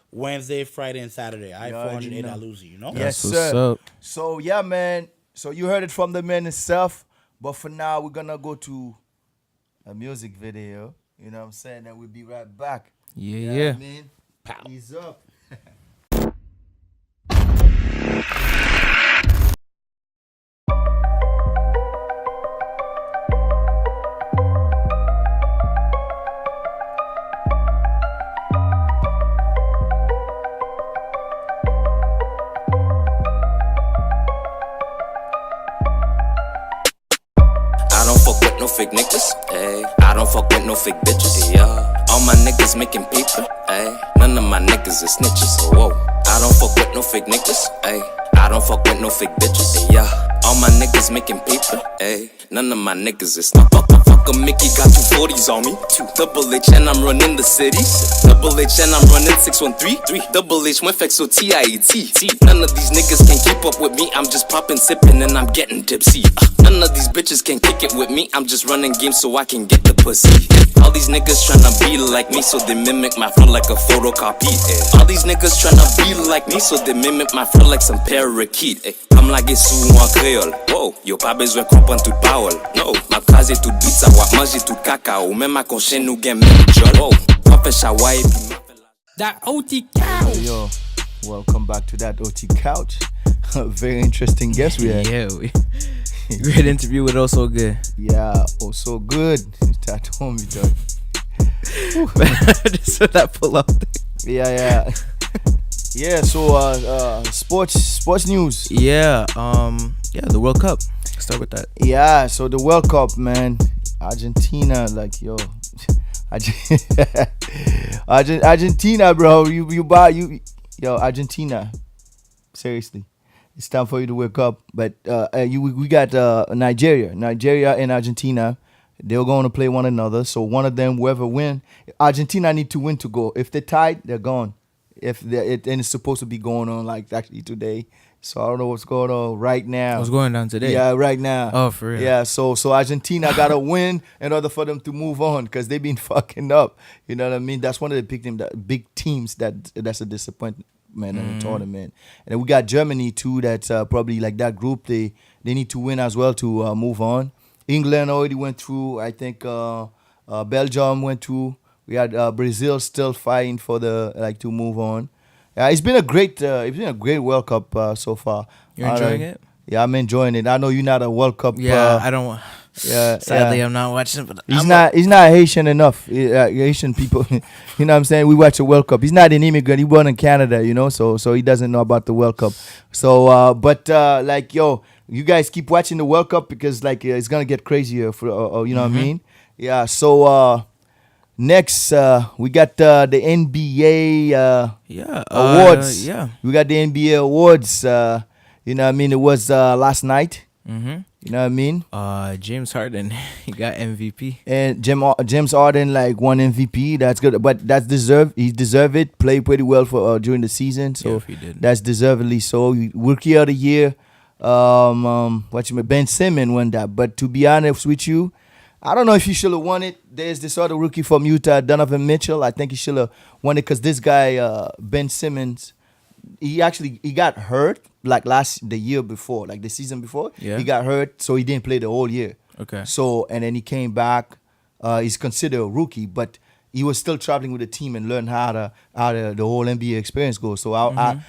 S6: Wednesday, Friday, and Saturday. I 408 Aluzi, you know?
S2: Yes,
S3: What's
S2: sir.
S3: up?
S2: So yeah, man. So you heard it from the man himself. But for now, we're gonna go to a music video. You know what I'm saying? And we'll be right back.
S3: Yeah,
S2: You know
S3: yeah.
S2: what I mean? Ease up.
S7: I don't fuck with no fake niggas, ayy. I don't fuck with no fake bitches, yeah. All my niggas making paper, ayy. None of my niggas are snitches, oh, whoa. I don't fuck with no fake niggas, ayy. I don't fuck with no fake bitches, yeah. All my niggas making paper, ayy. None of my niggas is fuck a Mickey, got 240s on me. Double H and I'm running the city. Double H and I'm running 613. Double H went flex so TIET. None of these niggas can keep up with me. I'm just popping, sipping, and I'm getting tipsy. None of these bitches can kick it with me. I'm just running games so I can get the pussy. All these niggas tryna be like me, so they mimic my flow like a photocopy. All these niggas tryna be like me, so they mimic my flow like some parakeet. I'm like it's sous en créole. Wow, yo pas besoin comprendre toute parole. No, ma case est toute bite, ça va manger tout cacao. Même ma conchaîne nous gagne même jol. Wow, on fait Hawaii puis
S1: That OT couch.
S2: Yo, welcome back to that OT couch. Very interesting guest we had.
S3: Yeah, great interview with OhSo Good.
S2: Yeah, OhSo Good. That homie, dog.
S3: Just so that pull up thing.
S2: Yeah. Yeah, so sports news.
S3: Yeah, the World Cup. Let's start with that.
S2: Yeah, so the World Cup, man. Argentina, like yo. Argentina, bro. Yo, Argentina. Seriously. It's time for you to wake up. But we got Nigeria and Argentina. They're going to play one another. So one of them, whoever win, Argentina need to win to go. If they're tied, they're gone. And it's supposed to be going on like actually today. So I don't know what's going on right now.
S3: What's going on today?
S2: Yeah, right now.
S3: Oh, for real?
S2: Yeah, so Argentina got to win in order for them to move on because they've been fucking up. You know what I mean? That's one of the big teams that's a disappointment in the tournament. And then we got Germany too. That's probably like that group. They need to win as well to move on. England already went through. I think Belgium went through. We had Brazil still fighting for to move on. It's been a great World Cup so far.
S3: You're enjoying it?
S2: Yeah, I'm enjoying it. I know you're not a World Cup.
S3: Yeah, I don't.
S2: Yeah,
S3: Sadly,
S2: yeah.
S3: I'm not watching. But
S2: He's not Haitian enough. Haitian people, you know what I'm saying? We watch a World Cup. He's not an immigrant. He born in Canada, you know, so he doesn't know about the World Cup. So, like, yo, you guys keep watching the World Cup because, like, it's going to get crazier, for you know what I mean? Yeah, so next, we got the NBA awards.
S3: Yeah.
S2: We got the NBA awards. You know what I mean? It was last night.
S3: Mm-hmm.
S2: You know what I mean?
S3: James Harden, he got MVP.
S2: And James Harden like won MVP. That's good, but that's deserved. He deserved it. Played pretty well for during the season, so
S3: he did.
S2: that's deservedly so. Rookie of the year, Ben Simmons won that. But to be honest with you, I don't know if he should have won it. There's this other rookie from Utah, Donovan Mitchell. I think he should have won it because this guy, Ben Simmons, he got hurt like the year before, like the season before.
S3: Yeah.
S2: He got hurt, so he didn't play the whole year.
S3: Okay.
S2: So, and then he came back. He's considered a rookie, but he was still traveling with the team and learned how the whole NBA experience goes. So I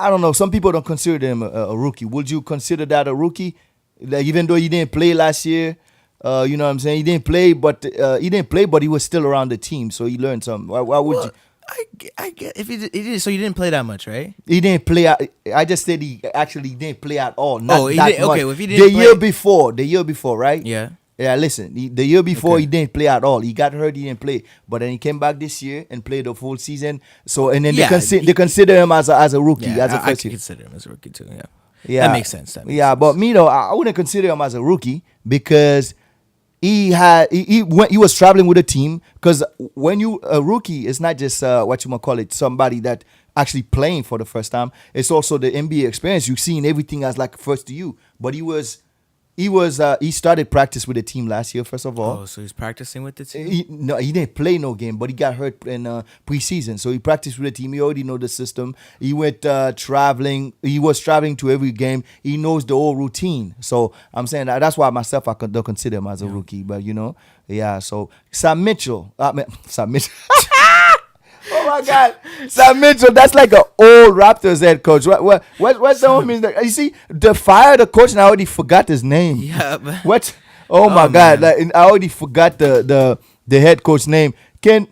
S2: don't know. Some people don't consider him a rookie. Would you consider that a rookie? Like, even though he didn't play last year, you know what I'm saying? He didn't play, but he was still around the team, so he learned something. Why would you?
S3: I get if he did, so you didn't play that much, right?
S2: He didn't play. I just said he actually didn't play at all. Not
S3: he
S2: that
S3: did,
S2: much.
S3: okay. Well, if he didn't
S2: the year before, right?
S3: Yeah.
S2: Yeah, listen. The year before he didn't play at all. He got hurt. He didn't play, but then he came back this year and played the full season. So and then they consider him as a rookie, as a
S3: I
S2: first year.
S3: consider him as a rookie too. Yeah.
S2: Yeah,
S3: That makes sense.
S2: But me though, I wouldn't consider him as a rookie because he was traveling with a team. Because when you a rookie, it's not just somebody that actually playing for the first time. It's also the NBA experience. You've seen everything as like first to you. But he started practice with the team last year. First of all,
S3: Oh, so he's practicing with the team.
S2: he didn't play no game, but he got hurt in preseason. So he practiced with the team. He already know the system. He went traveling. He was traveling to every game. He knows the whole routine. So I'm saying that's why myself I don't consider him as a rookie. But So Sam Mitchell. Oh my God, Sam Mitchell. That's like an old Raptors head coach. What's the whole mean? You see, the coach, and I already forgot his name.
S3: Yeah. But,
S2: What? Oh my God! Like, I already forgot the head coach name. Can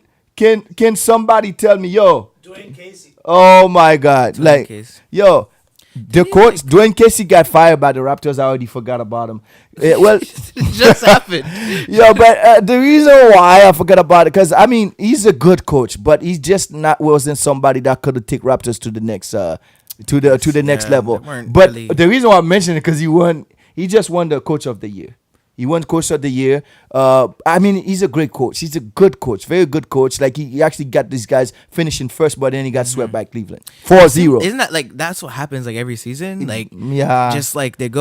S2: somebody tell me, yo?
S1: Dwayne Casey.
S2: Oh my God!
S3: Dwayne Casey.
S2: Yo, the coach Dwayne Casey got fired by the Raptors. I already forgot about him. Well,
S3: it just happened.
S2: yo, but the reason why I forgot about it, because I mean, he's a good coach, but he's just wasn't somebody that could take Raptors to the next to the next level. But the reason why I mentioned it because he just won the Coach of the Year. He won Coach of the Year. I mean, he's a great coach. He's a good coach, very good coach. Like, he actually got these guys finishing first, but then he got swept by Cleveland. 4-0.
S3: Isn't that like that's what happens like every season? Like,
S2: yeah,
S3: just like they get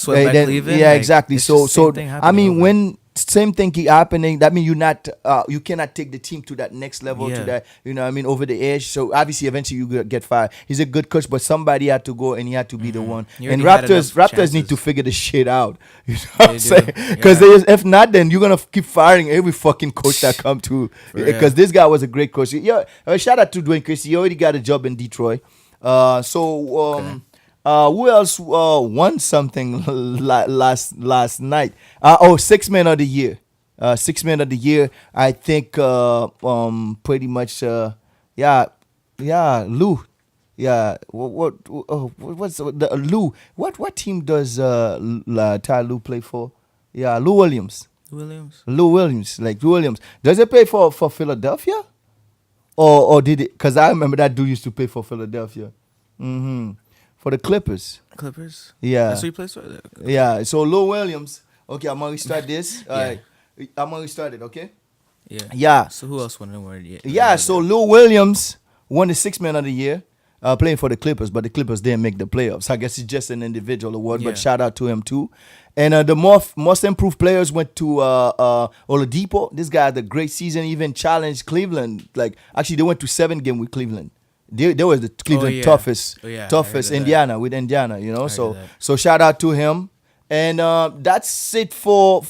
S3: swept by Cleveland.
S2: Yeah,
S3: like,
S2: exactly. So I mean, when same thing keep happening, that means you cannot take the team to that next level, to that, you know what I mean, over the edge. So obviously eventually you get fired. He's a good coach, but somebody had to go and he had to be the one. And Raptors need to figure this shit out. You know what I'm saying? Because if not, then you're gonna keep firing every fucking coach that come to, because this guy was a great coach. Yeah, shout out to Dwayne Casey. He already got a job in Detroit. Who else won something last night? Six Man of the Year. Six Man of the Year. I think pretty much Lou. Yeah. What's the Lou? What team does Ty Lue play for? Yeah, Lou Williams. Lou Williams. Does it play for Philadelphia? Or did it? Because I remember that dude used to play for Philadelphia. For the Clippers. Yeah.
S3: That's what he plays for?
S2: Yeah. So Lou Williams. Okay, I'm gonna restart this. All right. I'm gonna restart it, okay? Yeah.
S3: So who else won the award?
S2: Yeah, so Lou Williams won the Sixth Man of the Year, playing for the Clippers, but the Clippers didn't make the playoffs. I guess it's just an individual award, but shout out to him too. And the most improved players went to Oladipo. This guy had a great season, even challenged Cleveland. Like, actually, they went to 7 games with Cleveland. They was the Cleveland toughest Indiana, you know. So shout out to him. And that's it for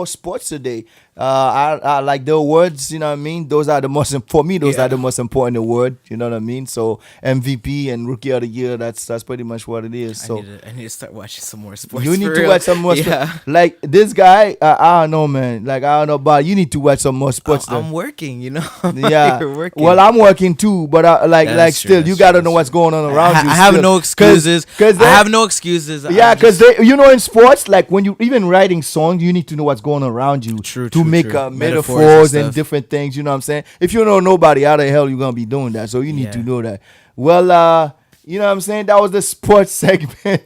S2: sports today. I like the awards, you know what I mean? Those are the most for me. Those
S3: Yeah.
S2: are the most important award, you know what I mean? So MVP and Rookie of the Year, that's pretty much what it is. So
S3: I need to start watching some more sports.
S2: you need
S3: for
S2: to
S3: real.
S2: watch some more.
S3: Yeah.
S2: Like this guy, I don't know, man. Like I don't know, but you need to watch some more sports.
S3: I'm working, you know.
S2: Yeah.
S3: You're working.
S2: Well, I'm working too, but
S3: That's true,
S2: still,
S3: that's
S2: you
S3: true,
S2: gotta
S3: that's
S2: know what's going on around you.
S3: I have
S2: still.
S3: no excuses.
S2: Cause
S3: I have no excuses.
S2: Yeah,
S3: I'm
S2: because
S3: just-
S2: you know, in sports, like when you even writing songs, you need to know what's going on around you
S3: True,
S2: to
S3: true,
S2: make
S3: true.
S2: metaphors and
S3: stuff.
S2: different things. You know what I'm saying? If you don't know nobody, how the hell you gonna be doing that? So you need to
S3: Yeah.
S2: know that. Well, you know what I'm saying? That was the sports segment.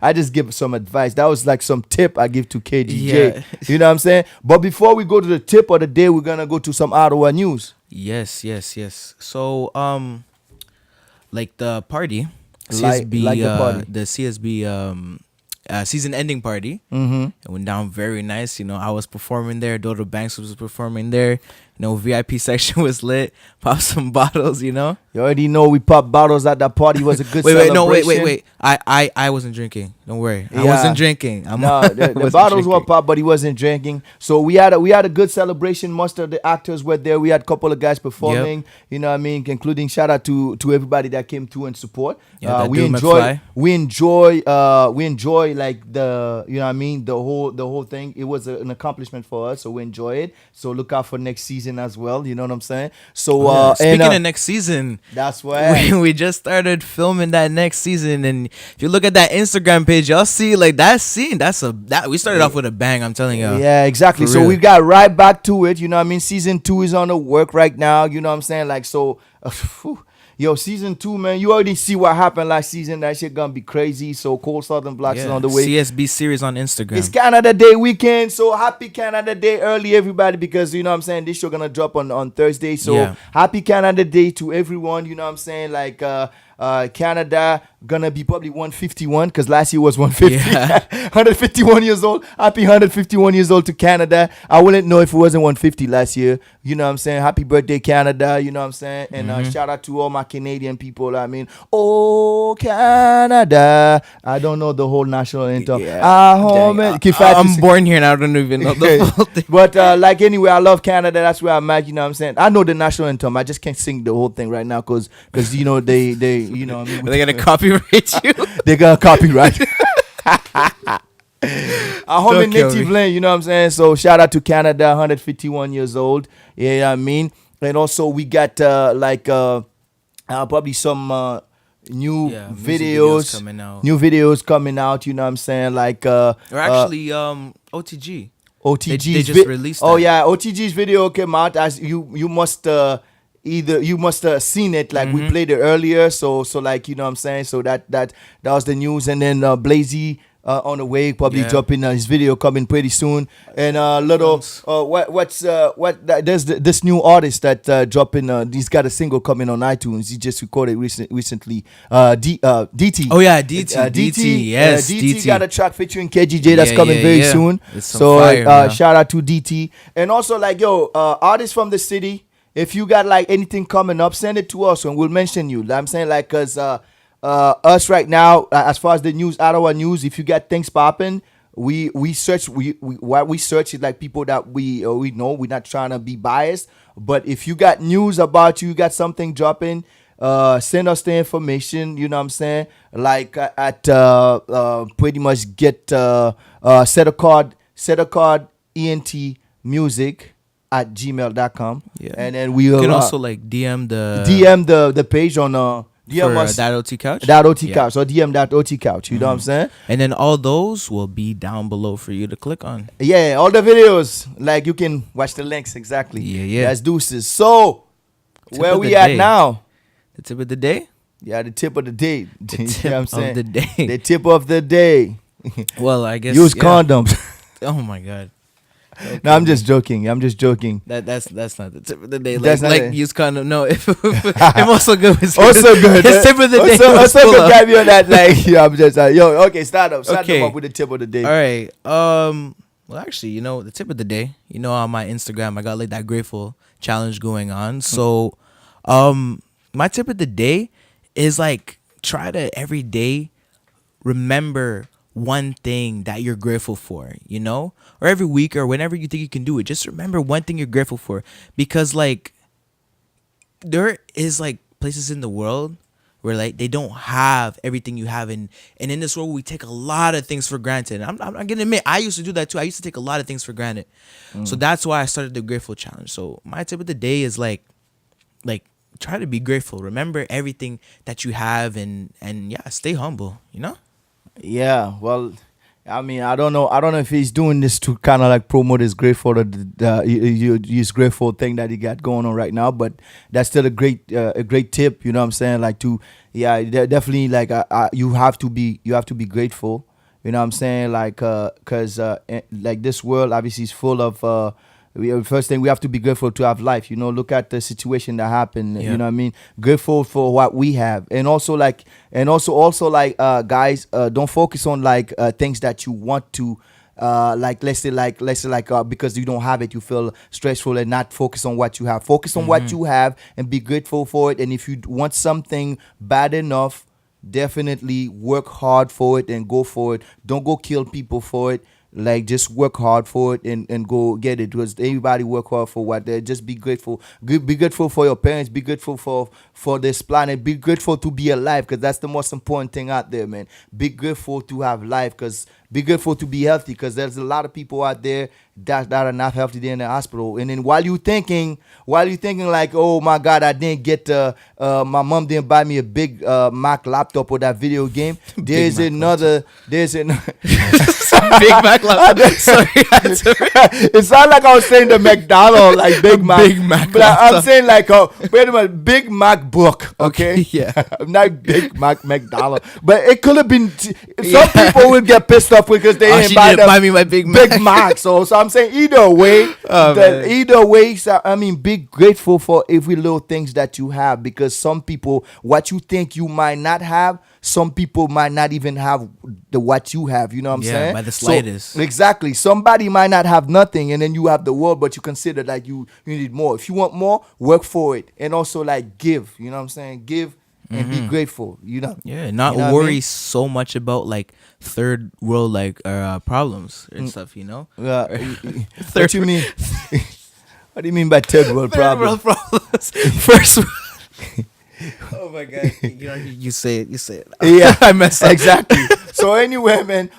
S2: I just give some advice. That was like some tip I give to KGJ.
S3: Yeah.
S2: You know what I'm saying? But before we go to the tip of the day, we're gonna go to some Ottawa news.
S3: Yes. So, like the party,
S2: Like
S3: CSB,
S2: the party.
S3: the CSB season ending party.
S2: Mm-hmm.
S3: It went down very nice. You know, I was performing there. Dodo Banks was performing there. You know, VIP section was lit. Pop some bottles. You know.
S2: You already know we popped bottles at that party. It was a good
S3: Wait,
S2: celebration.
S3: wait. I wasn't drinking. Don't worry. I
S2: Yeah.
S3: wasn't drinking.
S2: No, the
S3: wasn't
S2: bottles were
S3: drinking.
S2: popped, but he wasn't drinking. So we had a good celebration. Most of the actors were there. We had a couple of guys performing. You know what I mean? Including shout out to everybody that came through and support.
S3: Yeah, that
S2: we
S3: dude
S2: enjoy
S3: McFly.
S2: we enjoy like the, you know what I mean, the whole thing. It was an accomplishment for us, so we enjoy it. So look out for next season as well. You know what I'm saying? So
S3: Speaking of next season,
S2: that's why
S3: we just started filming that next season, and if you look at that Instagram page, y'all see like that scene. That we started off with a bang. I'm telling you.
S2: Yeah, exactly.
S3: For
S2: So
S3: real.
S2: we got right back to it. You know what I mean? Season 2 is on the work right now. You know what I'm saying? Like, so, yo, season 2, man, you already see what happened last season. That shit gonna be crazy. So Cold Southern Blocks is on the way.
S3: CSB series on Instagram.
S2: It's Canada Day weekend, so happy Canada Day early, everybody, because you know what I'm saying, this show gonna drop on Thursday. So
S3: Yeah.
S2: happy Canada Day to everyone, you know what I'm saying? Like Canada gonna be probably 151 because last year was 150.
S3: Yeah.
S2: 151 years old. Happy 151 years old to Canada. I wouldn't know if it wasn't 150 last year. You know what I'm saying? Happy birthday, Canada. You know what I'm saying? And shout out to all my Canadian people. I mean, oh Canada. I don't know the whole national anthem.
S3: Yeah.
S2: I'm
S3: I'm born here and I don't even know the full thing.
S2: But like anyway, I love Canada. That's where I'm at. You know what I'm saying? I know the national anthem. I just can't sing the whole thing right now because you know they you know what I mean,
S3: Are they gonna copyright you?
S2: they're gonna copyright. A home in
S3: Don't kill
S2: native
S3: me.
S2: land, you know what I'm saying? So shout out to Canada, 151 years old. Yeah, you know what I mean? And also we got probably some new
S3: Yeah, music videos coming out.
S2: New videos coming out, you know what I'm saying? Like
S3: Or actually, OTG.
S2: OTG's
S3: they just released
S2: Oh
S3: that.
S2: yeah, OTG's video came out. As you must have seen it, like we played it earlier. So like, you know what I'm saying. So that was the news, and then Blazy on the way, probably
S3: Yeah.
S2: dropping his video coming pretty soon. And there's this new artist that dropping. He's got a single coming on iTunes. He just recorded recently. DT.
S3: Oh yeah, DT.
S2: DT,
S3: Yes,
S2: DT got a track featuring KG Jay that's
S3: Yeah,
S2: coming
S3: yeah,
S2: very
S3: yeah.
S2: soon.
S3: It's some
S2: So
S3: fire, man.
S2: shout out to DT. And also like, yo, artists from the city, if you got like anything coming up, send it to us and we'll mention you. I'm saying like, cause us right now, as far as the news, Ottawa news, if you got things popping, we search what we search is like people that we know. We're not trying to be biased, but if you got news about you got something dropping, send us the information. You know what I'm saying? Like at pretty much get set a card ENT music at gmail.com.
S3: Yeah.
S2: And then we
S3: You
S2: will
S3: can also like DM
S2: the page on DM
S3: for
S2: us
S3: that OT couch.
S2: that OT
S3: Yeah.
S2: couch or DM that OT couch. You know what I'm saying?
S3: And then all those will be down below for you to click on.
S2: Yeah, all the videos. Like you can watch the links exactly.
S3: Yeah.
S2: That's deuces. So
S3: Tip
S2: where
S3: of
S2: we
S3: the
S2: at
S3: day.
S2: now?
S3: The tip of the day.
S2: Yeah, the tip of the day.
S3: The
S2: You know
S3: tip
S2: what I'm
S3: of
S2: saying?
S3: the day.
S2: The tip of the day.
S3: Well, I guess
S2: Use
S3: yeah.
S2: condoms.
S3: Oh my god.
S2: No, I'm just joking.
S3: That's not the tip of the day.
S2: That's not
S3: Like
S2: it.
S3: use condom. No, if also good. Was
S2: Also good.
S3: His tip of the day.
S2: Also,
S3: was
S2: also
S3: full
S2: good
S3: of-
S2: guy me on that. Like, yeah, I'm just like, yo, okay, start them
S3: Okay.
S2: up with the tip of the day.
S3: All right. Well, actually, you know, the tip of the day. You know, on my Instagram, I got like that grateful challenge going on. So, my tip of the day is like try to every day remember one thing that you're grateful for, you know? Or every week or whenever you think you can do it, just remember one thing you're grateful for. Because, like, there is, like, places in the world where, like, they don't have everything you have. And in this world, we take a lot of things for granted. I'm not going to admit, I used to do that too. I used to take a lot of things for granted. So that's why I started the Grateful Challenge. So my tip of the day is, like, try to be grateful. Remember everything that you have and yeah, stay humble, you know?
S2: Yeah, well, I mean, I don't know if he's doing this to kind of like promote his grateful, his grateful thing that he got going on right now. But that's still a great tip. You know what I'm saying? Like definitely like you have to be grateful. You know what I'm saying? Like, cause like this world obviously is full of. First thing we have to be grateful to have life. You know, look at the situation that happened.
S3: Yeah.
S2: You know what I mean? Grateful for what we have, and also guys, don't focus on like things that you want to. Like let's say because you don't have it, you feel stressful, and not focus on what you have. Focus on what you have and be grateful for it. And if you want something bad enough, definitely work hard for it and go for it. Don't go kill people for it. Like, just work hard for it and go get it. Because everybody work hard for what they just be grateful. Be grateful for your parents. Be grateful for this planet. Be grateful to be alive, because that's the most important thing out there, man. Be grateful to have life, because be grateful to be healthy, because there's a lot of people out there that are not healthy. They're in the hospital. And then while you thinking like, oh my God, I didn't get my mom didn't buy me a big Mac laptop or that video game. There's another
S3: Big Mac laptop. Sorry.
S2: It sounded like I was saying the McDonald's, like Big Mac.
S3: Big Mac
S2: but
S3: laptop.
S2: I'm saying like, wait a minute, Big Mac book, okay?
S3: Yeah.
S2: Not Big Mac McDonald's. But it could have been, some people would get pissed off because they didn't
S3: buy me my Big
S2: Mac. So I'm saying either way, so, I mean, be grateful for every little things that you have, because some people, what you think you might not have, some people might not even have what you have. You know what I'm saying?
S3: By the slightest.
S2: So, exactly. Somebody might not have nothing, and then you have the world, but you consider like you need more. If you want more, work for it, and also like give. You know what I'm saying? Give and be grateful. You know?
S3: Yeah, not
S2: You know what I
S3: worry
S2: mean?
S3: so much about like third world like problems and stuff, you know?
S2: What you mean? What do you mean by third world
S3: Third
S2: problem?
S3: world problems. First Oh my God. You say it.
S2: Yeah,
S3: I messed up.
S2: Exactly. So anyway, man,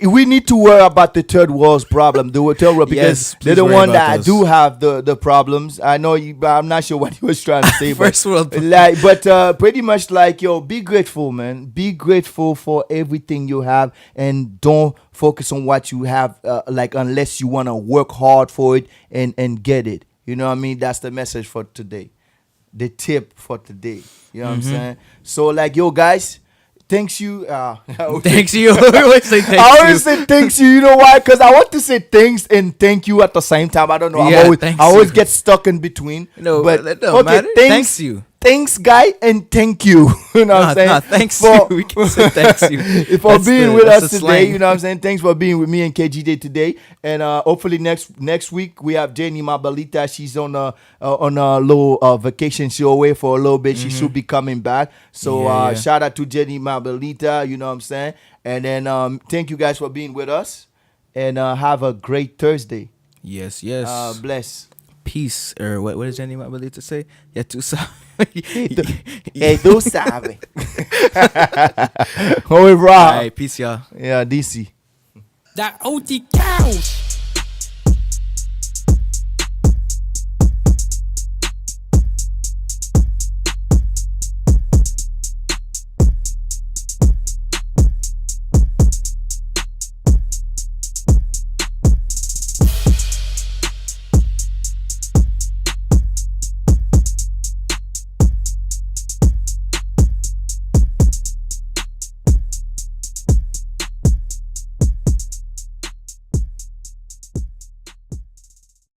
S2: we need to worry about the third world's problem. The third world, because
S3: Yes,
S2: they're
S3: please
S2: the
S3: worry
S2: one
S3: about
S2: that
S3: those.
S2: do have the problems. I know you, but I'm not sure what he was trying to say.
S3: First world
S2: but pretty much like, yo, be grateful, man. Be grateful for everything you have, and don't focus on what you have, like unless you want to work hard for it and get it. You know what I mean? That's the message for today. The tip for today. You know what I'm saying? So like, yo, guys, thanks you.
S3: Thanks you. I always say thanks
S2: I always
S3: you.
S2: say thanks you. You know why? Because I want to say thanks and thank you at the same time. I don't know.
S3: Yeah,
S2: I always
S3: you.
S2: get stuck in between.
S3: No,
S2: but
S3: that don't matter. Thanks you.
S2: Thanks, guy, and thank you. You know what I'm saying?
S3: No, thanks you. We can say thanks you.
S2: For being with us
S3: the
S2: today.
S3: slang.
S2: You know what I'm saying? Thanks for being with me and KG Jay today. And hopefully next week we have Jenny Mabalita. She's on a little vacation. She's away for a little bit. She should be coming back. So
S3: Yeah.
S2: shout out to Jenny Mabalita. You know what I'm saying? And then thank you guys for being with us. And have a great Thursday.
S3: Yes.
S2: Bless.
S3: Peace. Or what does Jenny Mabalita say? Yeah, tu sabes.
S2: Tú sabes. Au revoir.
S3: All right, peace, y'all.
S2: Yeah, DC.
S1: That OT cows.